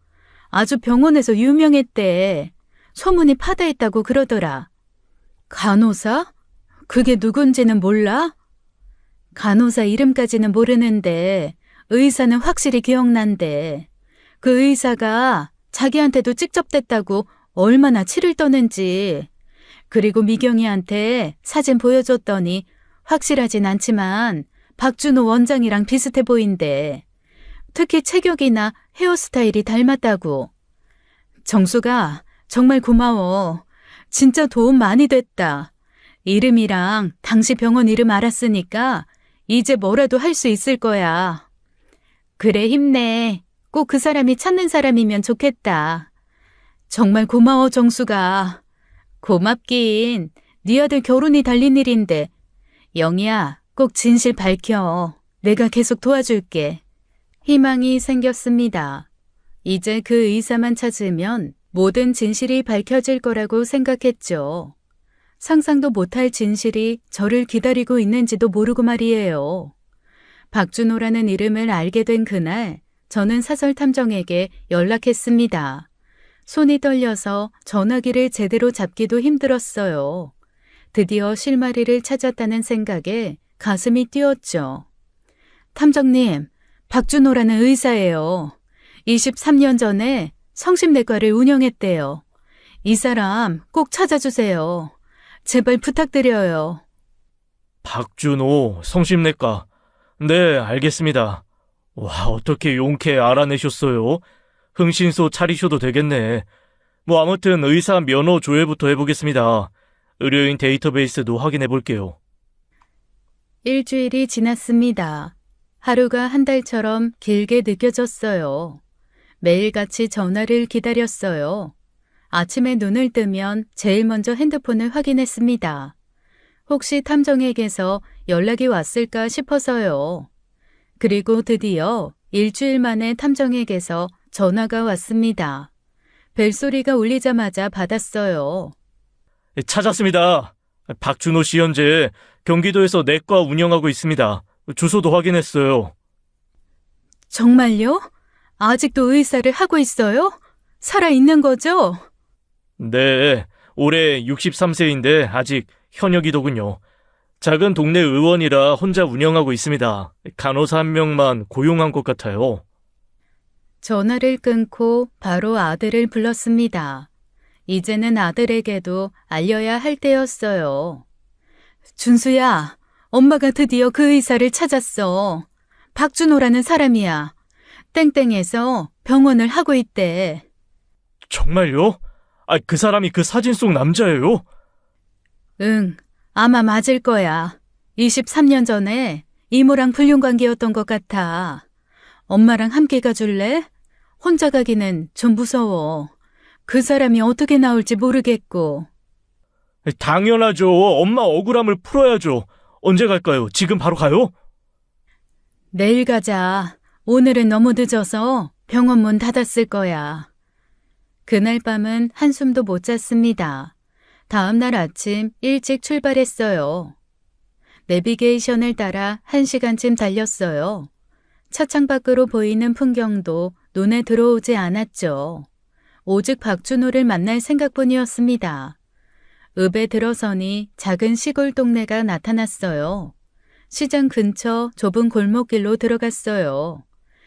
아주 병원에서 유명했대. 소문이 파다했다고 그러더라. 간호사? 그게 누군지는 몰라? 간호사 이름까지는 모르는데 의사는 확실히 기억난대. 그 의사가 자기한테도 직접됐다고 얼마나 치를 떠는지. 그리고 미경이한테 사진 보여줬더니 확실하진 않지만 박준호 원장이랑 비슷해 보인대. 특히 체격이나 헤어스타일이 닮았다고. 정수가 정말 고마워. 진짜 도움 많이 됐다. 이름이랑 당시 병원 이름 알았으니까 이제 뭐라도 할 수 있을 거야. 그래, 힘내. 꼭 꼭 그 사람이 찾는 사람이면 좋겠다. 정말 고마워, 정수가. 고맙긴. 네 아들 결혼이 달린 일인데. 영희야, 꼭 진실 밝혀. 내가 계속 도와줄게. 희망이 생겼습니다. 이제 그 의사만 찾으면 모든 진실이 밝혀질 거라고 생각했죠. 상상도 못할 진실이 저를 기다리고 있는지도 모르고 말이에요. 박준호라는 이름을 알게 된 그날, 저는 사설탐정에게 연락했습니다. 손이 떨려서 전화기를 제대로 잡기도 힘들었어요. 드디어 실마리를 찾았다는 생각에 가슴이 뛰었죠. 탐정님, 박준호라는 의사예요. 23년 전에 성심내과를 운영했대요. 이 사람 꼭 찾아주세요. 제발 부탁드려요. 박준호, 성심내과. 네, 알겠습니다. 와, 어떻게 용케 알아내셨어요? 흥신소 차리셔도 되겠네. 뭐 아무튼 의사 면허 조회부터 해보겠습니다. 의료인 데이터베이스도 확인해 볼게요. 일주일이 지났습니다. 하루가 한 달처럼 길게 느껴졌어요. 매일같이 전화를 기다렸어요. 아침에 눈을 뜨면 제일 먼저 핸드폰을 확인했습니다. 혹시 탐정에게서 연락이 왔을까 싶어서요. 그리고 드디어 일주일 만에 탐정에게서 전화가 왔습니다. 벨소리가 울리자마자 받았어요. 찾았습니다. 박준호 씨 현재 경기도에서 내과 운영하고 있습니다. 주소도 확인했어요. 정말요? 아직도 의사를 하고 있어요? 살아있는 거죠? 네, 올해 63세인데 아직 현역이더군요. 작은 동네 의원이라 혼자 운영하고 있습니다. 간호사 한 명만 고용한 것 같아요. 전화를 끊고 바로 아들을 불렀습니다. 이제는 아들에게도 알려야 할 때였어요. 준수야, 엄마가 드디어 그 의사를 찾았어. 박준호라는 사람이야. 땡땡에서 병원을 하고 있대. 정말요? 그 사람이 그 사진 속 남자예요? 응, 아마 맞을 거야. 23년 전에 이모랑 불륜관계였던 것 같아. 엄마랑 함께 가줄래? 혼자 가기는 좀 무서워. 그 사람이 어떻게 나올지 모르겠고. 당연하죠. 엄마 억울함을 풀어야죠. 언제 갈까요? 지금 바로 가요? 내일 가자. 오늘은 너무 늦어서 병원 문 닫았을 거야. 그날 밤은 한숨도 못 잤습니다. 다음 날 아침 일찍 출발했어요. 내비게이션을 따라 1시간쯤 달렸어요. 차창 밖으로 보이는 풍경도 눈에 들어오지 않았죠. 오직 박준호를 만날 생각뿐이었습니다. 읍에 들어서니 작은 시골 동네가 나타났어요. 시장 근처 좁은 골목길로 들어갔어요.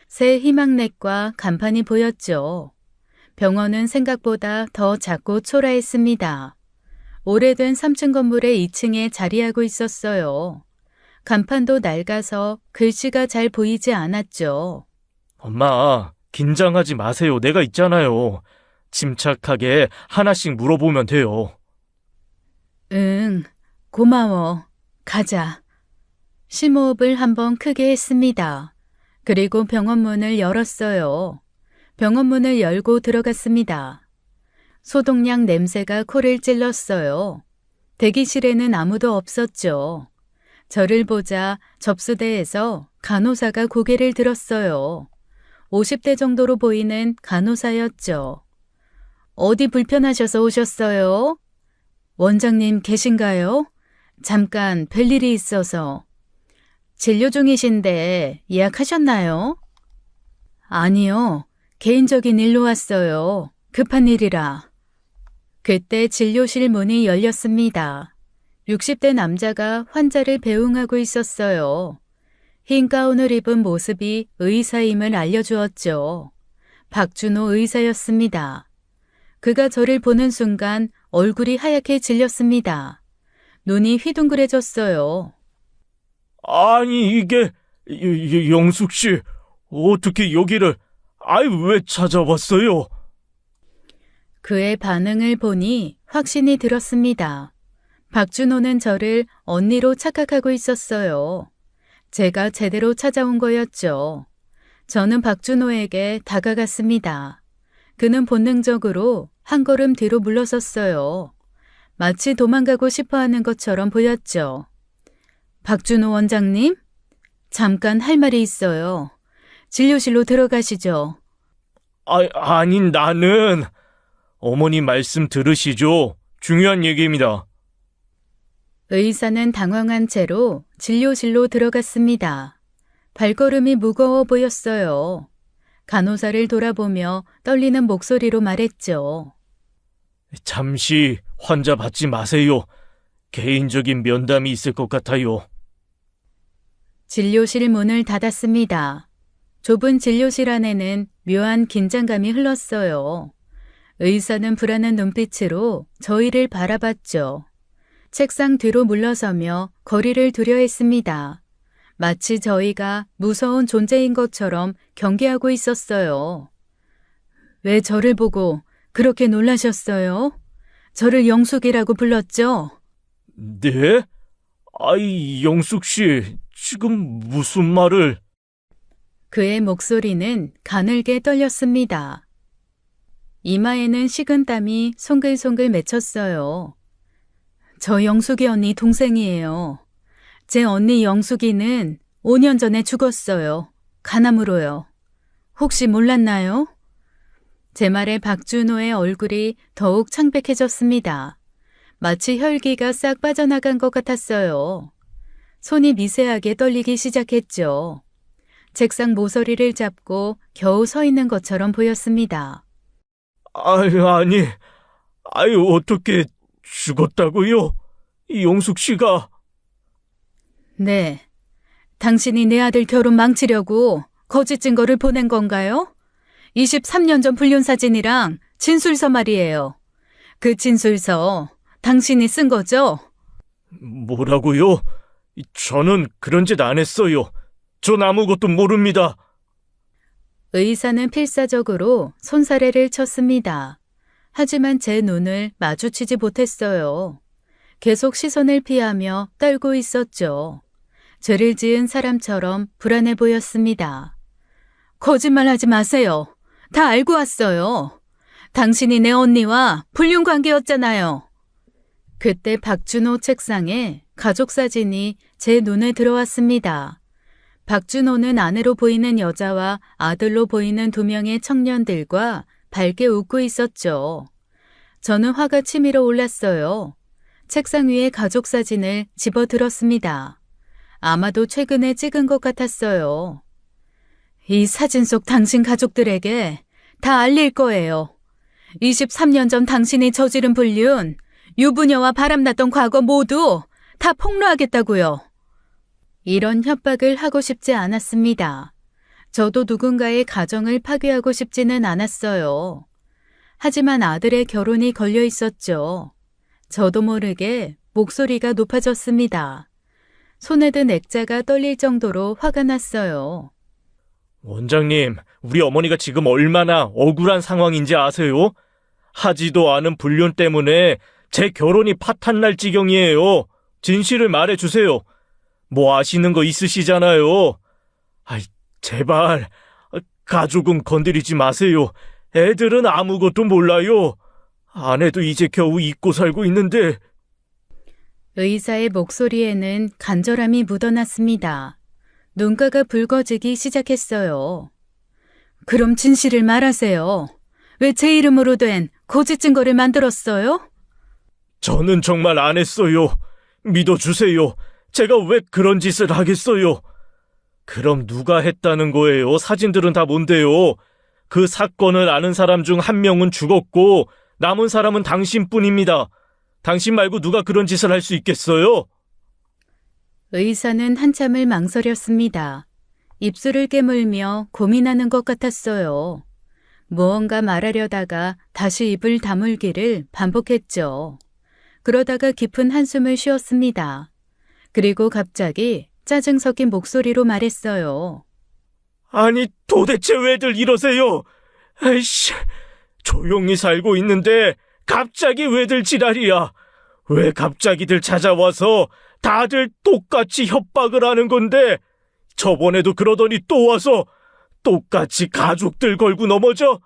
새 희망내과 간판이 보였죠. 병원은 생각보다 더 작고 초라했습니다. 오래된 3층 건물의 2층에 자리하고 있었어요. 간판도 낡아서 글씨가 잘 보이지 않았죠. 엄마, 긴장하지 마세요. 내가 있잖아요. 침착하게 하나씩 물어보면 돼요. 응, 고마워. 가자. 심호흡을 한번 크게 했습니다. 그리고 병원 문을 열었어요. 병원 문을 열고 들어갔습니다. 소독약 냄새가 코를 찔렀어요. 대기실에는 아무도 없었죠. 저를 보자 접수대에서 간호사가 고개를 들었어요. 50대 정도로 보이는 간호사였죠. 어디 불편하셔서 오셨어요? 원장님 계신가요? 잠깐 뵐 일이 있어서. 진료 중이신데 예약하셨나요? 아니요. 개인적인 일로 왔어요. 급한 일이라. 그때 진료실 문이 열렸습니다. 60대 남자가 환자를 배웅하고 있었어요. 흰 가운을 입은 모습이 의사임을 알려주었죠. 박준호 의사였습니다. 그가 저를 보는 순간 얼굴이 하얗게 질렸습니다. 눈이 휘둥그레졌어요. 아니, 이게 영숙 씨, 어떻게 여기를 왜 찾아왔어요? 그의 반응을 보니 확신이 들었습니다. 박준호는 저를 언니로 착각하고 있었어요. 제가 제대로 찾아온 거였죠. 저는 박준호에게 다가갔습니다. 그는 본능적으로 한 걸음 뒤로 물러섰어요. 마치 도망가고 싶어 하는 것처럼 보였죠. 박준호 원장님? 잠깐 할 말이 있어요. 진료실로 들어가시죠. 아니, 나는... 어머니 말씀 들으시죠? 중요한 얘기입니다. 의사는 당황한 채로 진료실로 들어갔습니다. 발걸음이 무거워 보였어요. 간호사를 돌아보며 떨리는 목소리로 말했죠. 잠시 환자 받지 마세요. 개인적인 면담이 있을 것 같아요. 진료실 문을 닫았습니다. 좁은 진료실 안에는 묘한 긴장감이 흘렀어요. 의사는 불안한 눈빛으로 저희를 바라봤죠. 책상 뒤로 물러서며 거리를 두려 했습니다. 마치 저희가 무서운 존재인 것처럼 경계하고 있었어요. 왜 저를 보고 그렇게 놀라셨어요? 저를 영숙이라고 불렀죠? 네? 아이, 영숙 씨, 지금 무슨 말을... 그의 목소리는 가늘게 떨렸습니다. 이마에는 식은땀이 송글송글 맺혔어요. 저 영숙이 언니 동생이에요. 제 언니 영숙이는 5년 전에 죽었어요. 간암으로요. 혹시 몰랐나요? 제 말에 박준호의 얼굴이 더욱 창백해졌습니다. 마치 혈기가 싹 빠져나간 것 같았어요. 손이 미세하게 떨리기 시작했죠. 책상 모서리를 잡고 겨우 서 있는 것처럼 보였습니다. 아니, 어떻게 죽었다고요? 이 영숙 씨가... 네. 당신이 내 아들 결혼 망치려고 거짓 증거를 보낸 건가요? 23년 전 불륜 사진이랑 진술서 말이에요. 그 진술서 당신이 쓴 거죠? 뭐라고요? 저는 그런 짓 안 했어요. 전 아무것도 모릅니다. 의사는 필사적으로 손사래를 쳤습니다. 하지만 제 눈을 마주치지 못했어요. 계속 시선을 피하며 떨고 있었죠. 죄를 지은 사람처럼 불안해 보였습니다. 거짓말하지 마세요. 다 알고 왔어요. 당신이 내 언니와 불륜 관계였잖아요. 그때 박준호 책상에 가족 사진이 제 눈에 들어왔습니다. 박준호는 아내로 보이는 여자와 아들로 보이는 2명의 청년들과 밝게 웃고 있었죠. 저는 화가 치밀어 올랐어요. 책상 위에 가족 사진을 집어들었습니다. 아마도 최근에 찍은 것 같았어요. 이 사진 속 당신 가족들에게 다 알릴 거예요. 23년 전 당신이 저지른 불륜, 유부녀와 바람났던 과거 모두 다 폭로하겠다고요. 이런 협박을 하고 싶지 않았습니다. 저도 누군가의 가정을 파괴하고 싶지는 않았어요. 하지만 아들의 결혼이 걸려 있었죠. 저도 모르게 목소리가 높아졌습니다. 손에 든 액자가 떨릴 정도로 화가 났어요. 원장님, 우리 어머니가 지금 얼마나 억울한 상황인지 아세요? 하지도 않은 불륜 때문에 제 결혼이 파탄날 지경이에요. 진실을 말해주세요. 뭐 아시는 거 있으시잖아요. 제발, 가족은 건드리지 마세요. 애들은 아무것도 몰라요. 아내도 이제 겨우 잊고 살고 있는데. 의사의 목소리에는 간절함이 묻어났습니다. 눈가가 붉어지기 시작했어요. 그럼 진실을 말하세요. 왜 제 이름으로 된 거짓 증거를 만들었어요? 저는 정말 안 했어요. 믿어주세요. 제가 왜 그런 짓을 하겠어요? 그럼 누가 했다는 거예요? 사진들은 다 뭔데요? 그 사건을 아는 사람 중 한 명은 죽었고 남은 사람은 당신뿐입니다. 당신 말고 누가 그런 짓을 할 수 있겠어요? 의사는 한참을 망설였습니다. 입술을 깨물며 고민하는 것 같았어요. 무언가 말하려다가 다시 입을 다물기를 반복했죠. 그러다가 깊은 한숨을 쉬었습니다. 그리고 갑자기 짜증 섞인 목소리로 말했어요. 아니, 도대체 왜들 이러세요? 아이씨, 조용히 살고 있는데 갑자기 왜들 지랄이야? 왜 갑자기들 찾아와서 다들 똑같이 협박을 하는 건데 저번에도 그러더니 또 와서 똑같이 가족들 걸고 넘어져?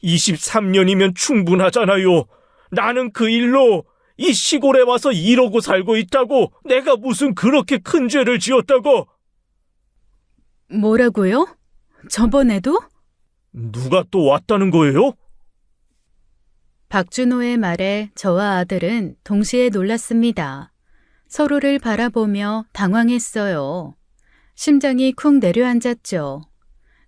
23년이면 충분하잖아요. 나는 그 일로 이 시골에 와서 이러고 살고 있다고 내가 무슨 그렇게 큰 죄를 지었다고? 뭐라고요? 저번에도? 누가 또 왔다는 거예요? 박준호의 말에 저와 아들은 동시에 놀랐습니다. 서로를 바라보며 당황했어요. 심장이 쿵 내려앉았죠.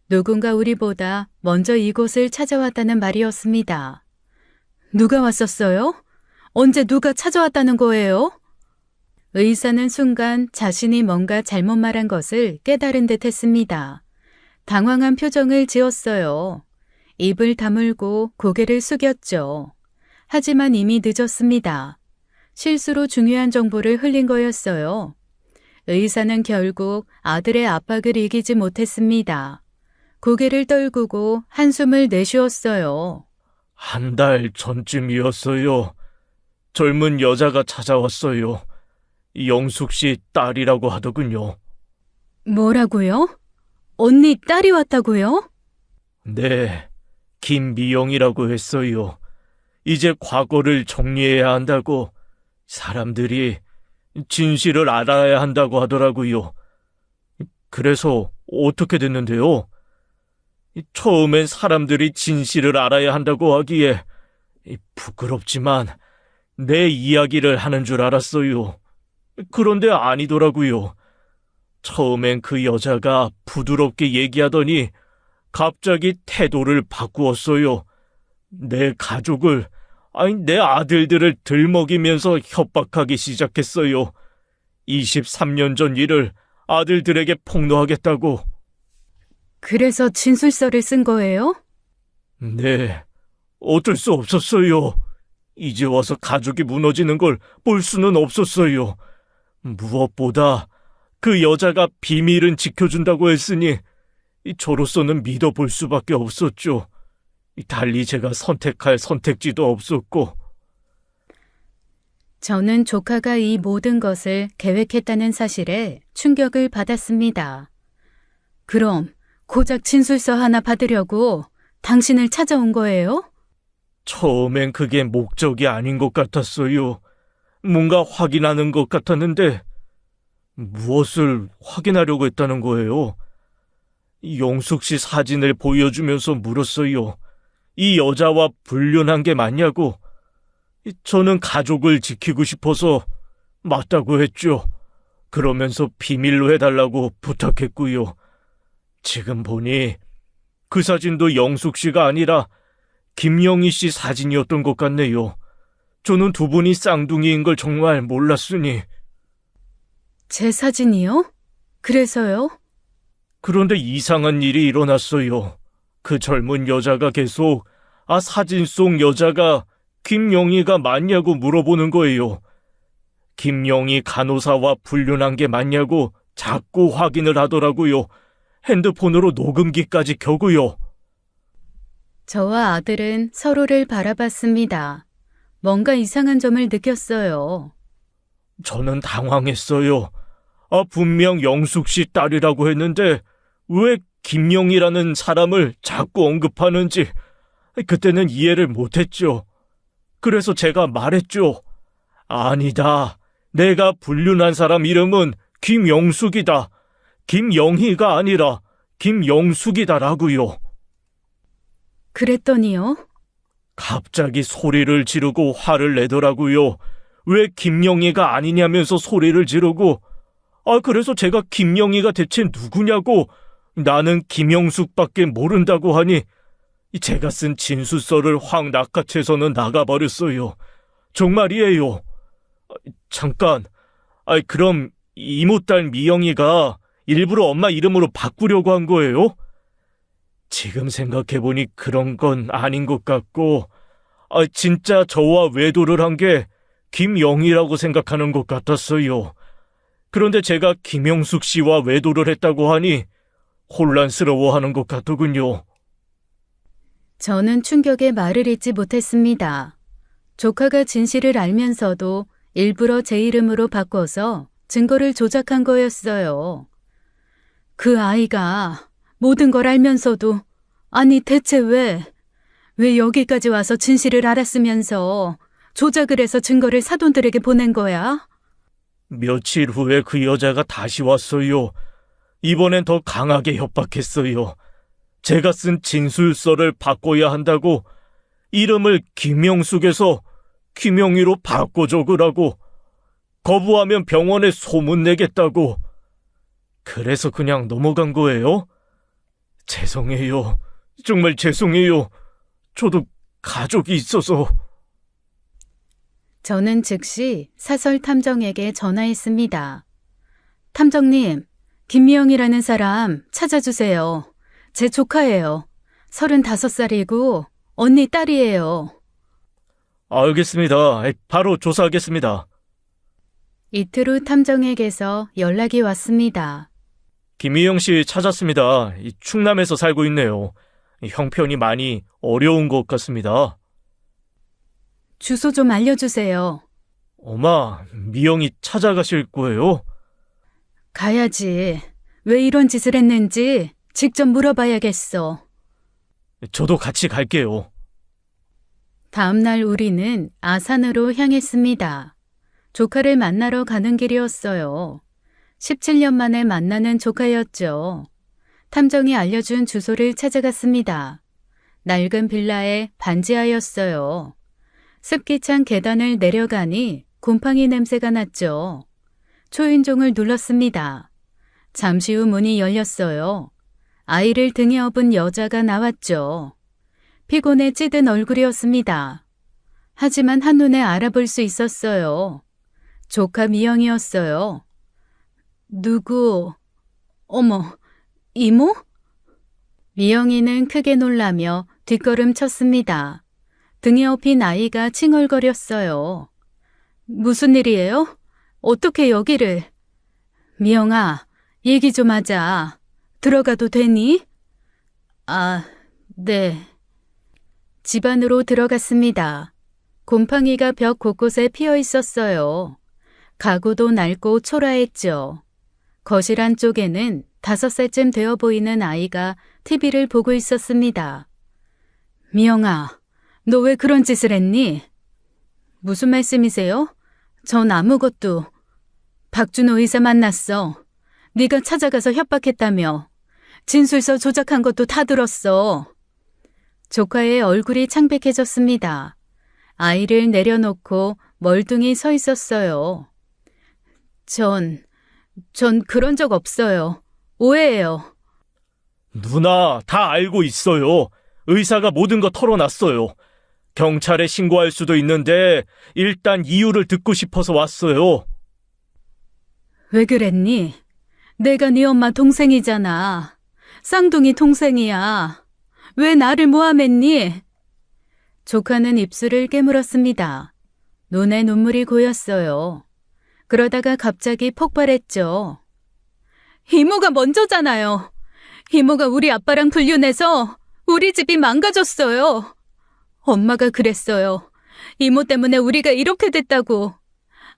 누군가 우리보다 먼저 이곳을 찾아왔다는 말이었습니다. 누가 왔었어요? 언제 누가 찾아왔다는 거예요? 의사는 순간 자신이 뭔가 잘못 말한 것을 깨달은 듯 했습니다. 당황한 표정을 지었어요. 입을 다물고 고개를 숙였죠. 하지만 이미 늦었습니다. 실수로 중요한 정보를 흘린 거였어요. 의사는 결국 아들의 압박을 이기지 못했습니다. 고개를 떨구고 한숨을 내쉬었어요. 한 달 전쯤이었어요. 젊은 여자가 찾아왔어요. 영숙 씨 딸이라고 하더군요. 뭐라고요? 언니 딸이 왔다고요? 네, 김미영이라고 했어요. 이제 과거를 정리해야 한다고 사람들이 진실을 알아야 한다고 하더라고요. 그래서 어떻게 됐는데요? 처음엔 사람들이 진실을 알아야 한다고 하기에 부끄럽지만 내 이야기를 하는 줄 알았어요. 그런데 아니더라고요. 처음엔 그 여자가 부드럽게 얘기하더니 갑자기 태도를 바꾸었어요. 내 가족을, 내 아들들을 들먹이면서 협박하기 시작했어요. 23년 전 일을 아들들에게 폭로하겠다고. 그래서 진술서를 쓴 거예요? 네, 어쩔 수 없었어요. 이제 와서 가족이 무너지는 걸 볼 수는 없었어요. 무엇보다 그 여자가 비밀은 지켜준다고 했으니 저로서는 믿어볼 수밖에 없었죠. 달리 제가 선택할 선택지도 없었고. 저는 조카가 이 모든 것을 계획했다는 사실에 충격을 받았습니다. 그럼 고작 진술서 하나 받으려고 당신을 찾아온 거예요? 처음엔 그게 목적이 아닌 것 같았어요. 뭔가 확인하는 것 같았는데 무엇을 확인하려고 했다는 거예요? 영숙 씨 사진을 보여주면서 물었어요. 이 여자와 불륜한 게 맞냐고. 저는 가족을 지키고 싶어서 맞다고 했죠. 그러면서 비밀로 해달라고 부탁했고요. 지금 보니 그 사진도 영숙 씨가 아니라 김영희 씨 사진이었던 것 같네요. 저는 두 분이 쌍둥이인 걸 정말 몰랐으니. 제 사진이요? 그래서요? 그런데 이상한 일이 일어났어요. 그 젊은 여자가 계속 사진 속 여자가 김영희가 맞냐고 물어보는 거예요. 김영희 간호사와 불륜한 게 맞냐고 자꾸 확인을 하더라고요. 핸드폰으로 녹음기까지 켜고요. 저와 아들은 서로를 바라봤습니다. 뭔가 이상한 점을 느꼈어요. 저는 당황했어요. 분명 영숙 씨 딸이라고 했는데 왜 김영희라는 사람을 자꾸 언급하는지 그때는 이해를 못했죠. 그래서 제가 말했죠. 아니다. 내가 불륜한 사람 이름은 김영숙이다. 김영희가 아니라 김영숙이다라고요. 그랬더니요? 갑자기 소리를 지르고 화를 내더라고요. 왜 김영희가 아니냐면서 소리를 지르고. 그래서 제가 김영희가 대체 누구냐고, 나는 김영숙밖에 모른다고 하니 제가 쓴 진술서를 확 낚아채서는 나가버렸어요. 정말이에요. 잠깐, 그럼 이모딸 미영이가 일부러 엄마 이름으로 바꾸려고 한 거예요? 지금 생각해보니 그런 건 아닌 것 같고, 진짜 저와 외도를 한 게 김영희라고 생각하는 것 같았어요. 그런데 제가 김영숙 씨와 외도를 했다고 하니 혼란스러워하는 것 같더군요. 저는 충격에 말을 잇지 못했습니다. 조카가 진실을 알면서도 일부러 제 이름으로 바꿔서 증거를 조작한 거였어요. 그 아이가 모든 걸 알면서도, 아니 대체 왜 여기까지 와서 진실을 알았으면서 조작을 해서 증거를 사돈들에게 보낸 거야? 며칠 후에 그 여자가 다시 왔어요. 이번엔 더 강하게 협박했어요. 제가 쓴 진술서를 바꿔야 한다고 이름을 김영숙에서 김영희로 바꿔 적으라고, 거부하면 병원에 소문내겠다고. 그래서 그냥 넘어간 거예요. 죄송해요. 정말 죄송해요. 저도 가족이 있어서. 저는 즉시 사설 탐정에게 전화했습니다. 탐정님, 김미영이라는 사람 찾아주세요. 제 조카예요. 35살이고 언니 딸이에요. 알겠습니다. 바로 조사하겠습니다. 이틀 후 탐정에게서 연락이 왔습니다. 김희영 씨 찾았습니다. 충남에서 살고 있네요. 형편이 많이 어려운 것 같습니다. 주소 좀 알려주세요. 엄마, 미영이 찾아가실 거예요? 가야지. 왜 이런 짓을 했는지 직접 물어봐야겠어. 저도 같이 갈게요. 다음 날 우리는 아산으로 향했습니다. 조카를 만나러 가는 길이었어요. 17년 만에 만나는 조카였죠. 탐정이 알려준 주소를 찾아갔습니다. 낡은 빌라의 반지하였어요. 습기 찬 계단을 내려가니 곰팡이 냄새가 났죠. 초인종을 눌렀습니다. 잠시 후 문이 열렸어요. 아이를 등에 업은 여자가 나왔죠. 피곤에 찌든 얼굴이었습니다. 하지만 한눈에 알아볼 수 있었어요. 조카 미영이었어요. 누구? 어머, 이모? 미영이는 크게 놀라며 뒷걸음 쳤습니다. 등에 업힌 아이가 칭얼거렸어요. 무슨 일이에요? 어떻게 여기를? 미영아, 얘기 좀 하자. 들어가도 되니? 아, 네. 집 안으로 들어갔습니다. 곰팡이가 벽 곳곳에 피어 있었어요. 가구도 낡고 초라했죠. 거실 안쪽에는 5살쯤 되어 보이는 아이가 TV를 보고 있었습니다. 미영아, 너 왜 그런 짓을 했니? 무슨 말씀이세요? 전 아무것도. 박준호 의사 만났어. 네가 찾아가서 협박했다며. 진술서 조작한 것도 다 들었어. 조카의 얼굴이 창백해졌습니다. 아이를 내려놓고 멀뚱히 서 있었어요. 전 그런 적 없어요. 오해예요. 누나, 다 알고 있어요. 의사가 모든 거 털어놨어요. 경찰에 신고할 수도 있는데 일단 이유를 듣고 싶어서 왔어요. 왜 그랬니? 내가 네 엄마 동생이잖아. 쌍둥이 동생이야. 왜 나를 모함했니? 조카는 입술을 깨물었습니다. 눈에 눈물이 고였어요. 그러다가 갑자기 폭발했죠. 이모가 먼저잖아요. 이모가 우리 아빠랑 불륜해서 우리 집이 망가졌어요. 엄마가 그랬어요. 이모 때문에 우리가 이렇게 됐다고.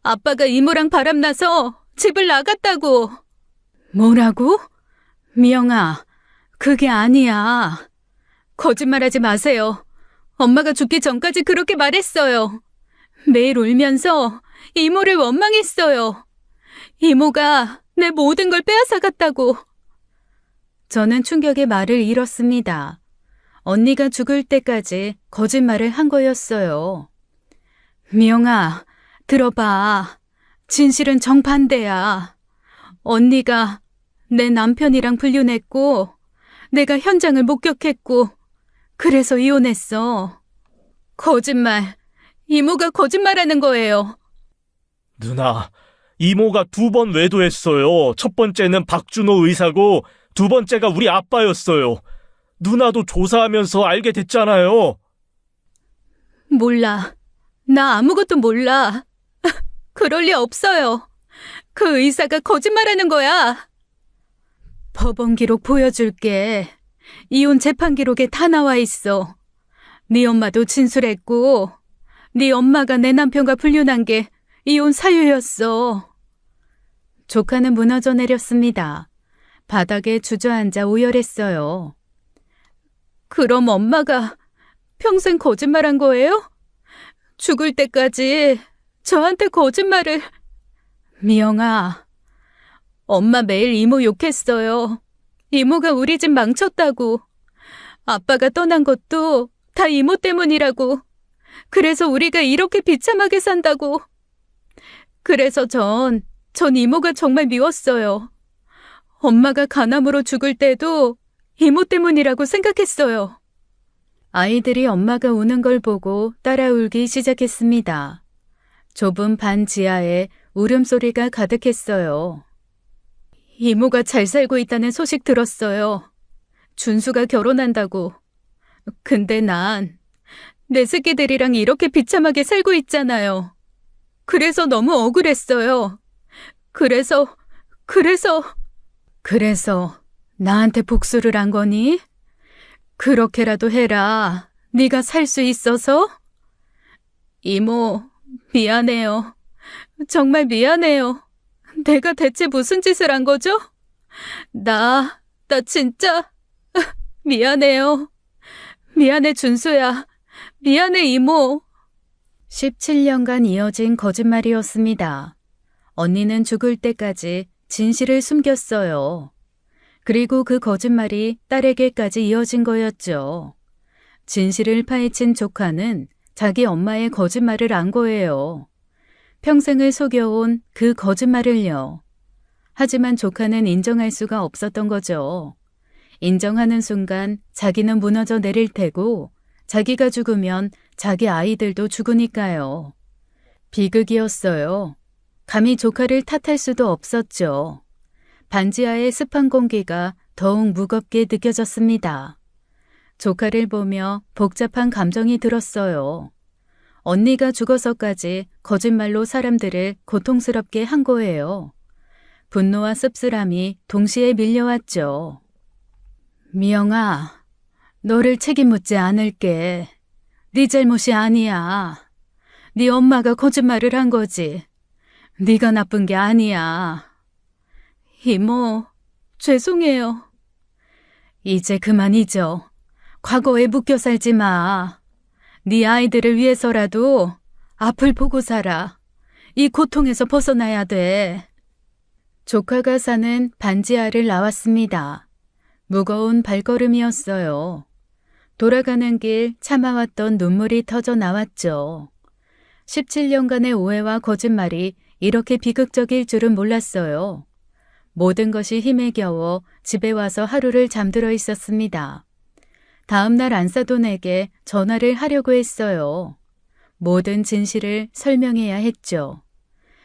아빠가 이모랑 바람나서 집을 나갔다고. 뭐라고? 미영아, 그게 아니야. 거짓말하지 마세요. 엄마가 죽기 전까지 그렇게 말했어요. 매일 울면서 이모를 원망했어요. 이모가 내 모든 걸 빼앗아갔다고. 저는 충격의 말을 잃었습니다. 언니가 죽을 때까지 거짓말을 한 거였어요. 미영아, 들어봐. 진실은 정반대야. 언니가 내 남편이랑 불륜했고, 내가 현장을 목격했고, 그래서 이혼했어. 거짓말. 이모가 거짓말하는 거예요. 누나, 이모가 2번 외도했어요. 첫 번째는 박준호 의사고 두 번째가 우리 아빠였어요. 누나도 조사하면서 알게 됐잖아요. 몰라. 나 아무것도 몰라. 그럴 리 없어요. 그 의사가 거짓말하는 거야. 법원 기록 보여줄게. 이혼 재판 기록에 다 나와 있어. 네 엄마도 진술했고, 네 엄마가 내 남편과 불륜한 게 이혼 사유였어. 조카는 무너져 내렸습니다. 바닥에 주저앉아 오열했어요. 그럼 엄마가 평생 거짓말한 거예요? 죽을 때까지 저한테 거짓말을... 미영아, 엄마 매일 이모 욕했어요. 이모가 우리 집 망쳤다고. 아빠가 떠난 것도 다 이모 때문이라고. 그래서 우리가 이렇게 비참하게 산다고. 그래서 전 이모가 정말 미웠어요. 엄마가 간암으로 죽을 때도 이모 때문이라고 생각했어요. 아이들이 엄마가 우는 걸 보고 따라 울기 시작했습니다. 좁은 반 지하에 울음소리가 가득했어요. 이모가 잘 살고 있다는 소식 들었어요. 준수가 결혼한다고. 근데 난 내 새끼들이랑 이렇게 비참하게 살고 있잖아요. 그래서 너무 억울했어요. 그래서 나한테 복수를 한 거니? 그렇게라도 해라. 네가 살 수 있어서? 이모, 미안해요. 정말 미안해요. 내가 대체 무슨 짓을 한 거죠? 나 진짜 미안해요. 미안해, 준수야. 미안해, 이모. 17년간 이어진 거짓말이었습니다. 언니는 죽을 때까지 진실을 숨겼어요. 그리고 그 거짓말이 딸에게까지 이어진 거였죠. 진실을 파헤친 조카는 자기 엄마의 거짓말을 안 거예요. 평생을 속여온 그 거짓말을요. 하지만 조카는 인정할 수가 없었던 거죠. 인정하는 순간 자기는 무너져 내릴 테고 자기가 죽으면 자기 아이들도 죽으니까요. 비극이었어요. 감히 조카를 탓할 수도 없었죠. 반지하의 습한 공기가 더욱 무겁게 느껴졌습니다. 조카를 보며 복잡한 감정이 들었어요. 언니가 죽어서까지 거짓말로 사람들을 고통스럽게 한 거예요. 분노와 씁쓸함이 동시에 밀려왔죠. 미영아, 너를 책임 묻지 않을게. 네 잘못이 아니야. 네 엄마가 거짓말을 한 거지. 네가 나쁜 게 아니야. 이모, 죄송해요. 이제 그만 잊어. 과거에 묶여 살지 마. 네 아이들을 위해서라도 앞을 보고 살아. 이 고통에서 벗어나야 돼. 조카가 사는 반지하를 나왔습니다. 무거운 발걸음이었어요. 돌아가는 길 참아왔던 눈물이 터져 나왔죠. 17년간의 오해와 거짓말이 이렇게 비극적일 줄은 몰랐어요. 모든 것이 힘에 겨워 집에 와서 하루를 잠들어 있었습니다. 다음 날 안사돈에게 전화를 하려고 했어요. 모든 진실을 설명해야 했죠.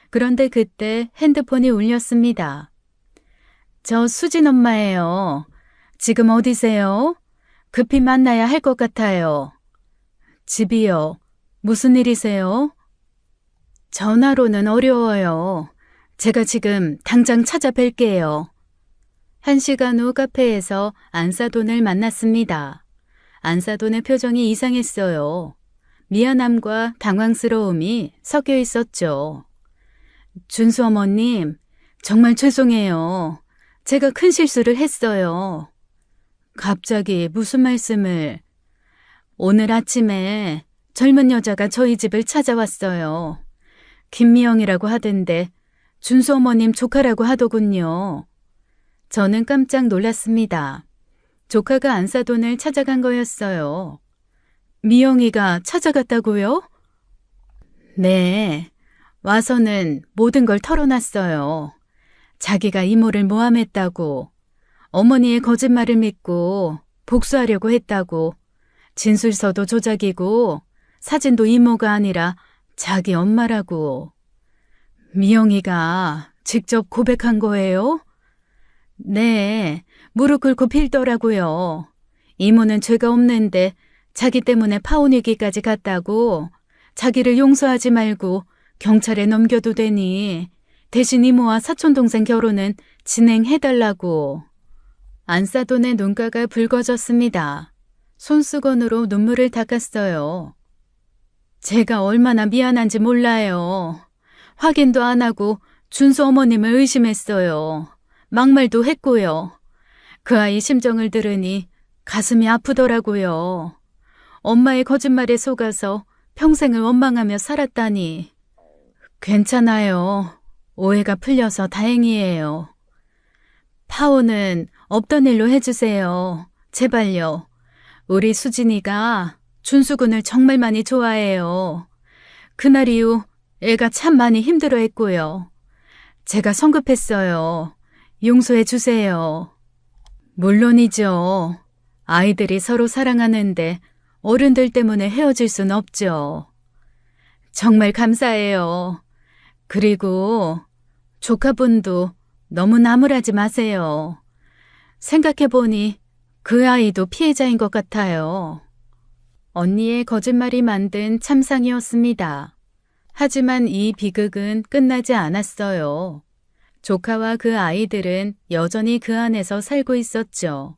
그런데 그때 핸드폰이 울렸습니다. 저 수진 엄마예요. 지금 어디세요? 급히 만나야 할 것 같아요. 집이요. 무슨 일이세요? 전화로는 어려워요. 제가 지금 당장 찾아뵐게요. 1시간 후 카페에서 안사돈을 만났습니다. 안사돈의 표정이 이상했어요. 미안함과 당황스러움이 섞여 있었죠. 준수 어머님, 정말 죄송해요. 제가 큰 실수를 했어요. 갑자기 무슨 말씀을... 오늘 아침에 젊은 여자가 저희 집을 찾아왔어요. 김미영이라고 하던데 준수 어머님 조카라고 하더군요. 저는 깜짝 놀랐습니다. 조카가 안사돈을 찾아간 거였어요. 미영이가 찾아갔다고요? 네. 와서는 모든 걸 털어놨어요. 자기가 이모를 모함했다고, 어머니의 거짓말을 믿고 복수하려고 했다고, 진술서도 조작이고 사진도 이모가 아니라 자기 엄마라고. 미영이가 직접 고백한 거예요? 네, 무릎 꿇고 빌더라고요. 이모는 죄가 없는데 자기 때문에 파혼위기까지 갔다고, 자기를 용서하지 말고 경찰에 넘겨도 되니 대신 이모와 사촌동생 결혼은 진행해달라고. 안사돈의 눈가가 붉어졌습니다. 손수건으로 눈물을 닦았어요. 제가 얼마나 미안한지 몰라요. 확인도 안 하고 준수 어머님을 의심했어요. 막말도 했고요. 그 아이 심정을 들으니 가슴이 아프더라고요. 엄마의 거짓말에 속아서 평생을 원망하며 살았다니. 괜찮아요. 오해가 풀려서 다행이에요. 파혼은 없던 일로 해주세요. 제발요. 우리 수진이가 준수군을 정말 많이 좋아해요. 그날 이후 애가 참 많이 힘들어했고요. 제가 성급했어요. 용서해 주세요. 물론이죠. 아이들이 서로 사랑하는데 어른들 때문에 헤어질 순 없죠. 정말 감사해요. 그리고 조카분도 너무 나무라지 마세요. 생각해보니 그 아이도 피해자인 것 같아요. 언니의 거짓말이 만든 참상이었습니다. 하지만 이 비극은 끝나지 않았어요. 조카와 그 아이들은 여전히 그 안에서 살고 있었죠.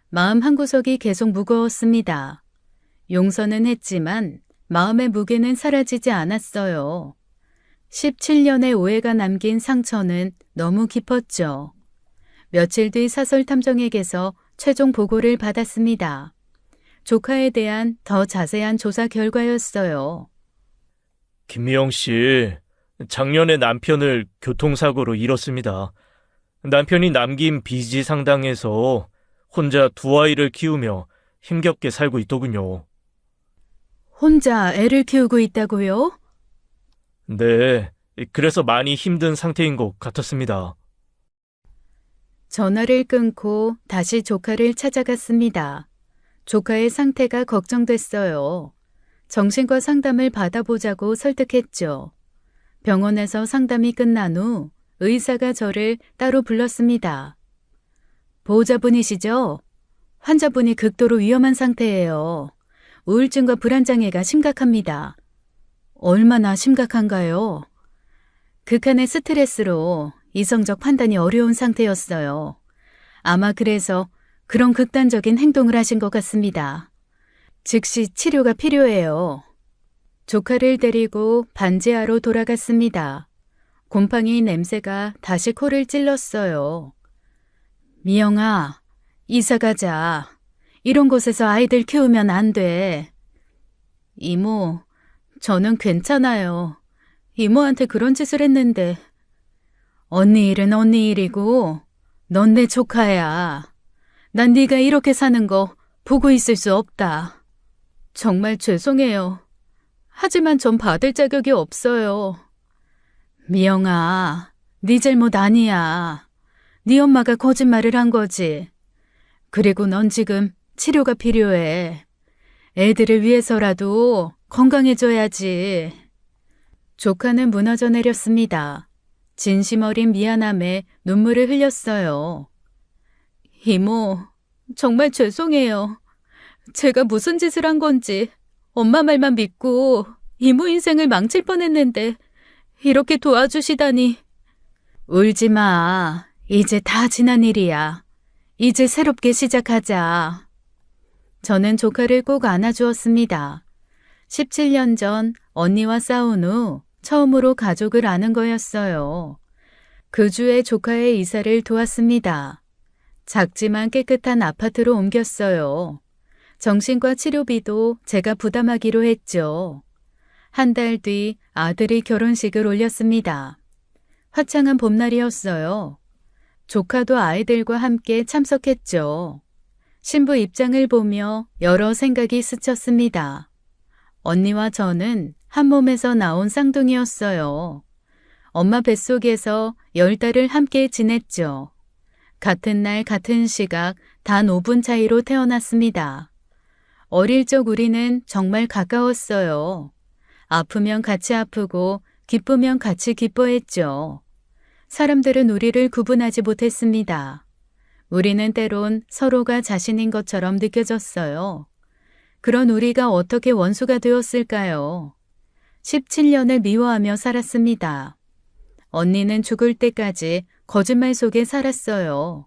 마음 한구석이 계속 무거웠습니다. 용서는 했지만 마음의 무게는 사라지지 않았어요. 17년의 오해가 남긴 상처는 너무 깊었죠. 며칠 뒤 사설탐정에게서 최종 보고를 받았습니다. 조카에 대한 더 자세한 조사 결과였어요. 김미영 씨, 작년에 남편을 교통사고로 잃었습니다. 남편이 남긴 빚이 상당해서 혼자 두 아이를 키우며 힘겹게 살고 있더군요. 혼자 애를 키우고 있다고요? 네, 그래서 많이 힘든 상태인 것 같았습니다. 전화를 끊고 다시 조카를 찾아갔습니다. 조카의 상태가 걱정됐어요. 정신과 상담을 받아보자고 설득했죠. 병원에서 상담이 끝난 후 의사가 저를 따로 불렀습니다. 보호자분이시죠? 환자분이 극도로 위험한 상태예요. 우울증과 불안장애가 심각합니다. 얼마나 심각한가요? 극한의 스트레스로 이성적 판단이 어려운 상태였어요. 아마 그래서 그런 극단적인 행동을 하신 것 같습니다. 즉시 치료가 필요해요. 조카를 데리고 반지하로 돌아갔습니다. 곰팡이 냄새가 다시 코를 찔렀어요. 미영아, 이사 가자. 이런 곳에서 아이들 키우면 안 돼. 이모, 저는 괜찮아요. 이모한테 그런 짓을 했는데. 언니 일은 언니 일이고 넌 내 조카야. 난 네가 이렇게 사는 거 보고 있을 수 없다. 정말 죄송해요. 하지만 전 받을 자격이 없어요. 미영아, 네 잘못 아니야. 네 엄마가 거짓말을 한 거지. 그리고 넌 지금 치료가 필요해. 애들을 위해서라도 건강해져야지. 조카는 무너져 내렸습니다. 진심 어린 미안함에 눈물을 흘렸어요. 이모, 정말 죄송해요. 제가 무슨 짓을 한 건지 엄마 말만 믿고 이모 인생을 망칠 뻔했는데 이렇게 도와주시다니. 울지 마. 이제 다 지난 일이야. 이제 새롭게 시작하자. 저는 조카를 꼭 안아주었습니다. 17년 전 언니와 싸운 후 처음으로 가족을 아는 거였어요. 그 주에 조카의 이사를 도왔습니다. 작지만 깨끗한 아파트로 옮겼어요. 정신과 치료비도 제가 부담하기로 했죠. 한 달 뒤 아들이 결혼식을 올렸습니다. 화창한 봄날이었어요. 조카도 아이들과 함께 참석했죠. 신부 입장을 보며 여러 생각이 스쳤습니다. 언니와 저는 한 몸에서 나온 쌍둥이였어요. 엄마 뱃속에서 10달을 함께 지냈죠. 같은 날 같은 시각 단 5분 차이로 태어났습니다. 어릴 적 우리는 정말 가까웠어요. 아프면 같이 아프고 기쁘면 같이 기뻐했죠. 사람들은 우리를 구분하지 못했습니다. 우리는 때론 서로가 자신인 것처럼 느껴졌어요. 그런 우리가 어떻게 원수가 되었을까요? 17년을 미워하며 살았습니다. 언니는 죽을 때까지 거짓말 속에 살았어요.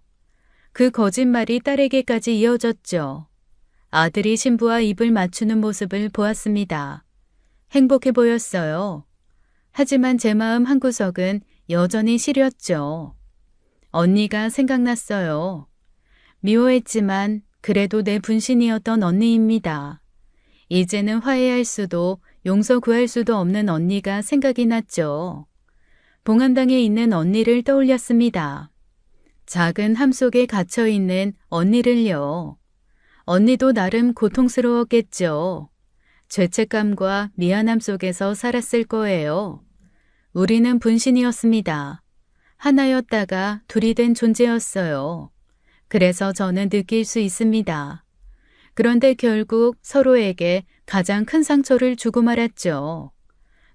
그 거짓말이 딸에게까지 이어졌죠. 아들이 신부와 입을 맞추는 모습을 보았습니다. 행복해 보였어요. 하지만 제 마음 한구석은 여전히 시렸죠. 언니가 생각났어요. 미워했지만 그래도 내 분신이었던 언니입니다. 이제는 화해할 수도 용서 구할 수도 없는 언니가 생각이 났죠. 봉안당에 있는 언니를 떠올렸습니다. 작은 함 속에 갇혀있는 언니를요. 언니도 나름 고통스러웠겠죠. 죄책감과 미안함 속에서 살았을 거예요. 우리는 분신이었습니다. 하나였다가 둘이 된 존재였어요. 그래서 저는 느낄 수 있습니다. 그런데 결국 서로에게 가장 큰 상처를 주고 말았죠.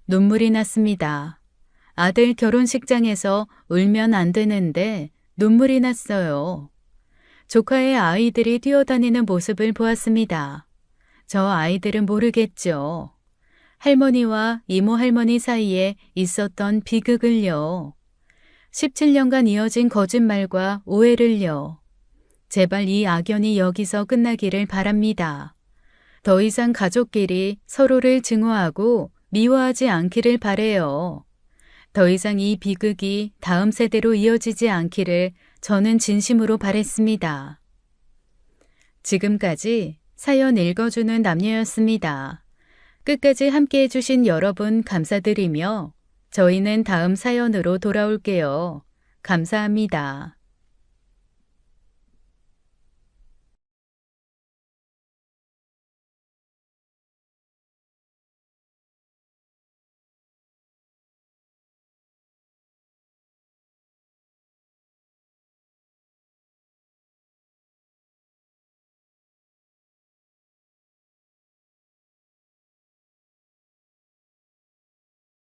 눈물이 났습니다. 아들 결혼식장에서 울면 안 되는데 눈물이 났어요. 조카의 아이들이 뛰어다니는 모습을 보았습니다. 저 아이들은 모르겠죠. 할머니와 이모 할머니 사이에 있었던 비극을요. 17년간 이어진 거짓말과 오해를요. 제발 이 악연이 여기서 끝나기를 바랍니다. 더 이상 가족끼리 서로를 증오하고 미워하지 않기를 바래요. 더 이상 이 비극이 다음 세대로 이어지지 않기를 저는 진심으로 바랬습니다. 지금까지 사연 읽어주는 남녀였습니다. 끝까지 함께 해주신 여러분 감사드리며 저희는 다음 사연으로 돌아올게요. 감사합니다.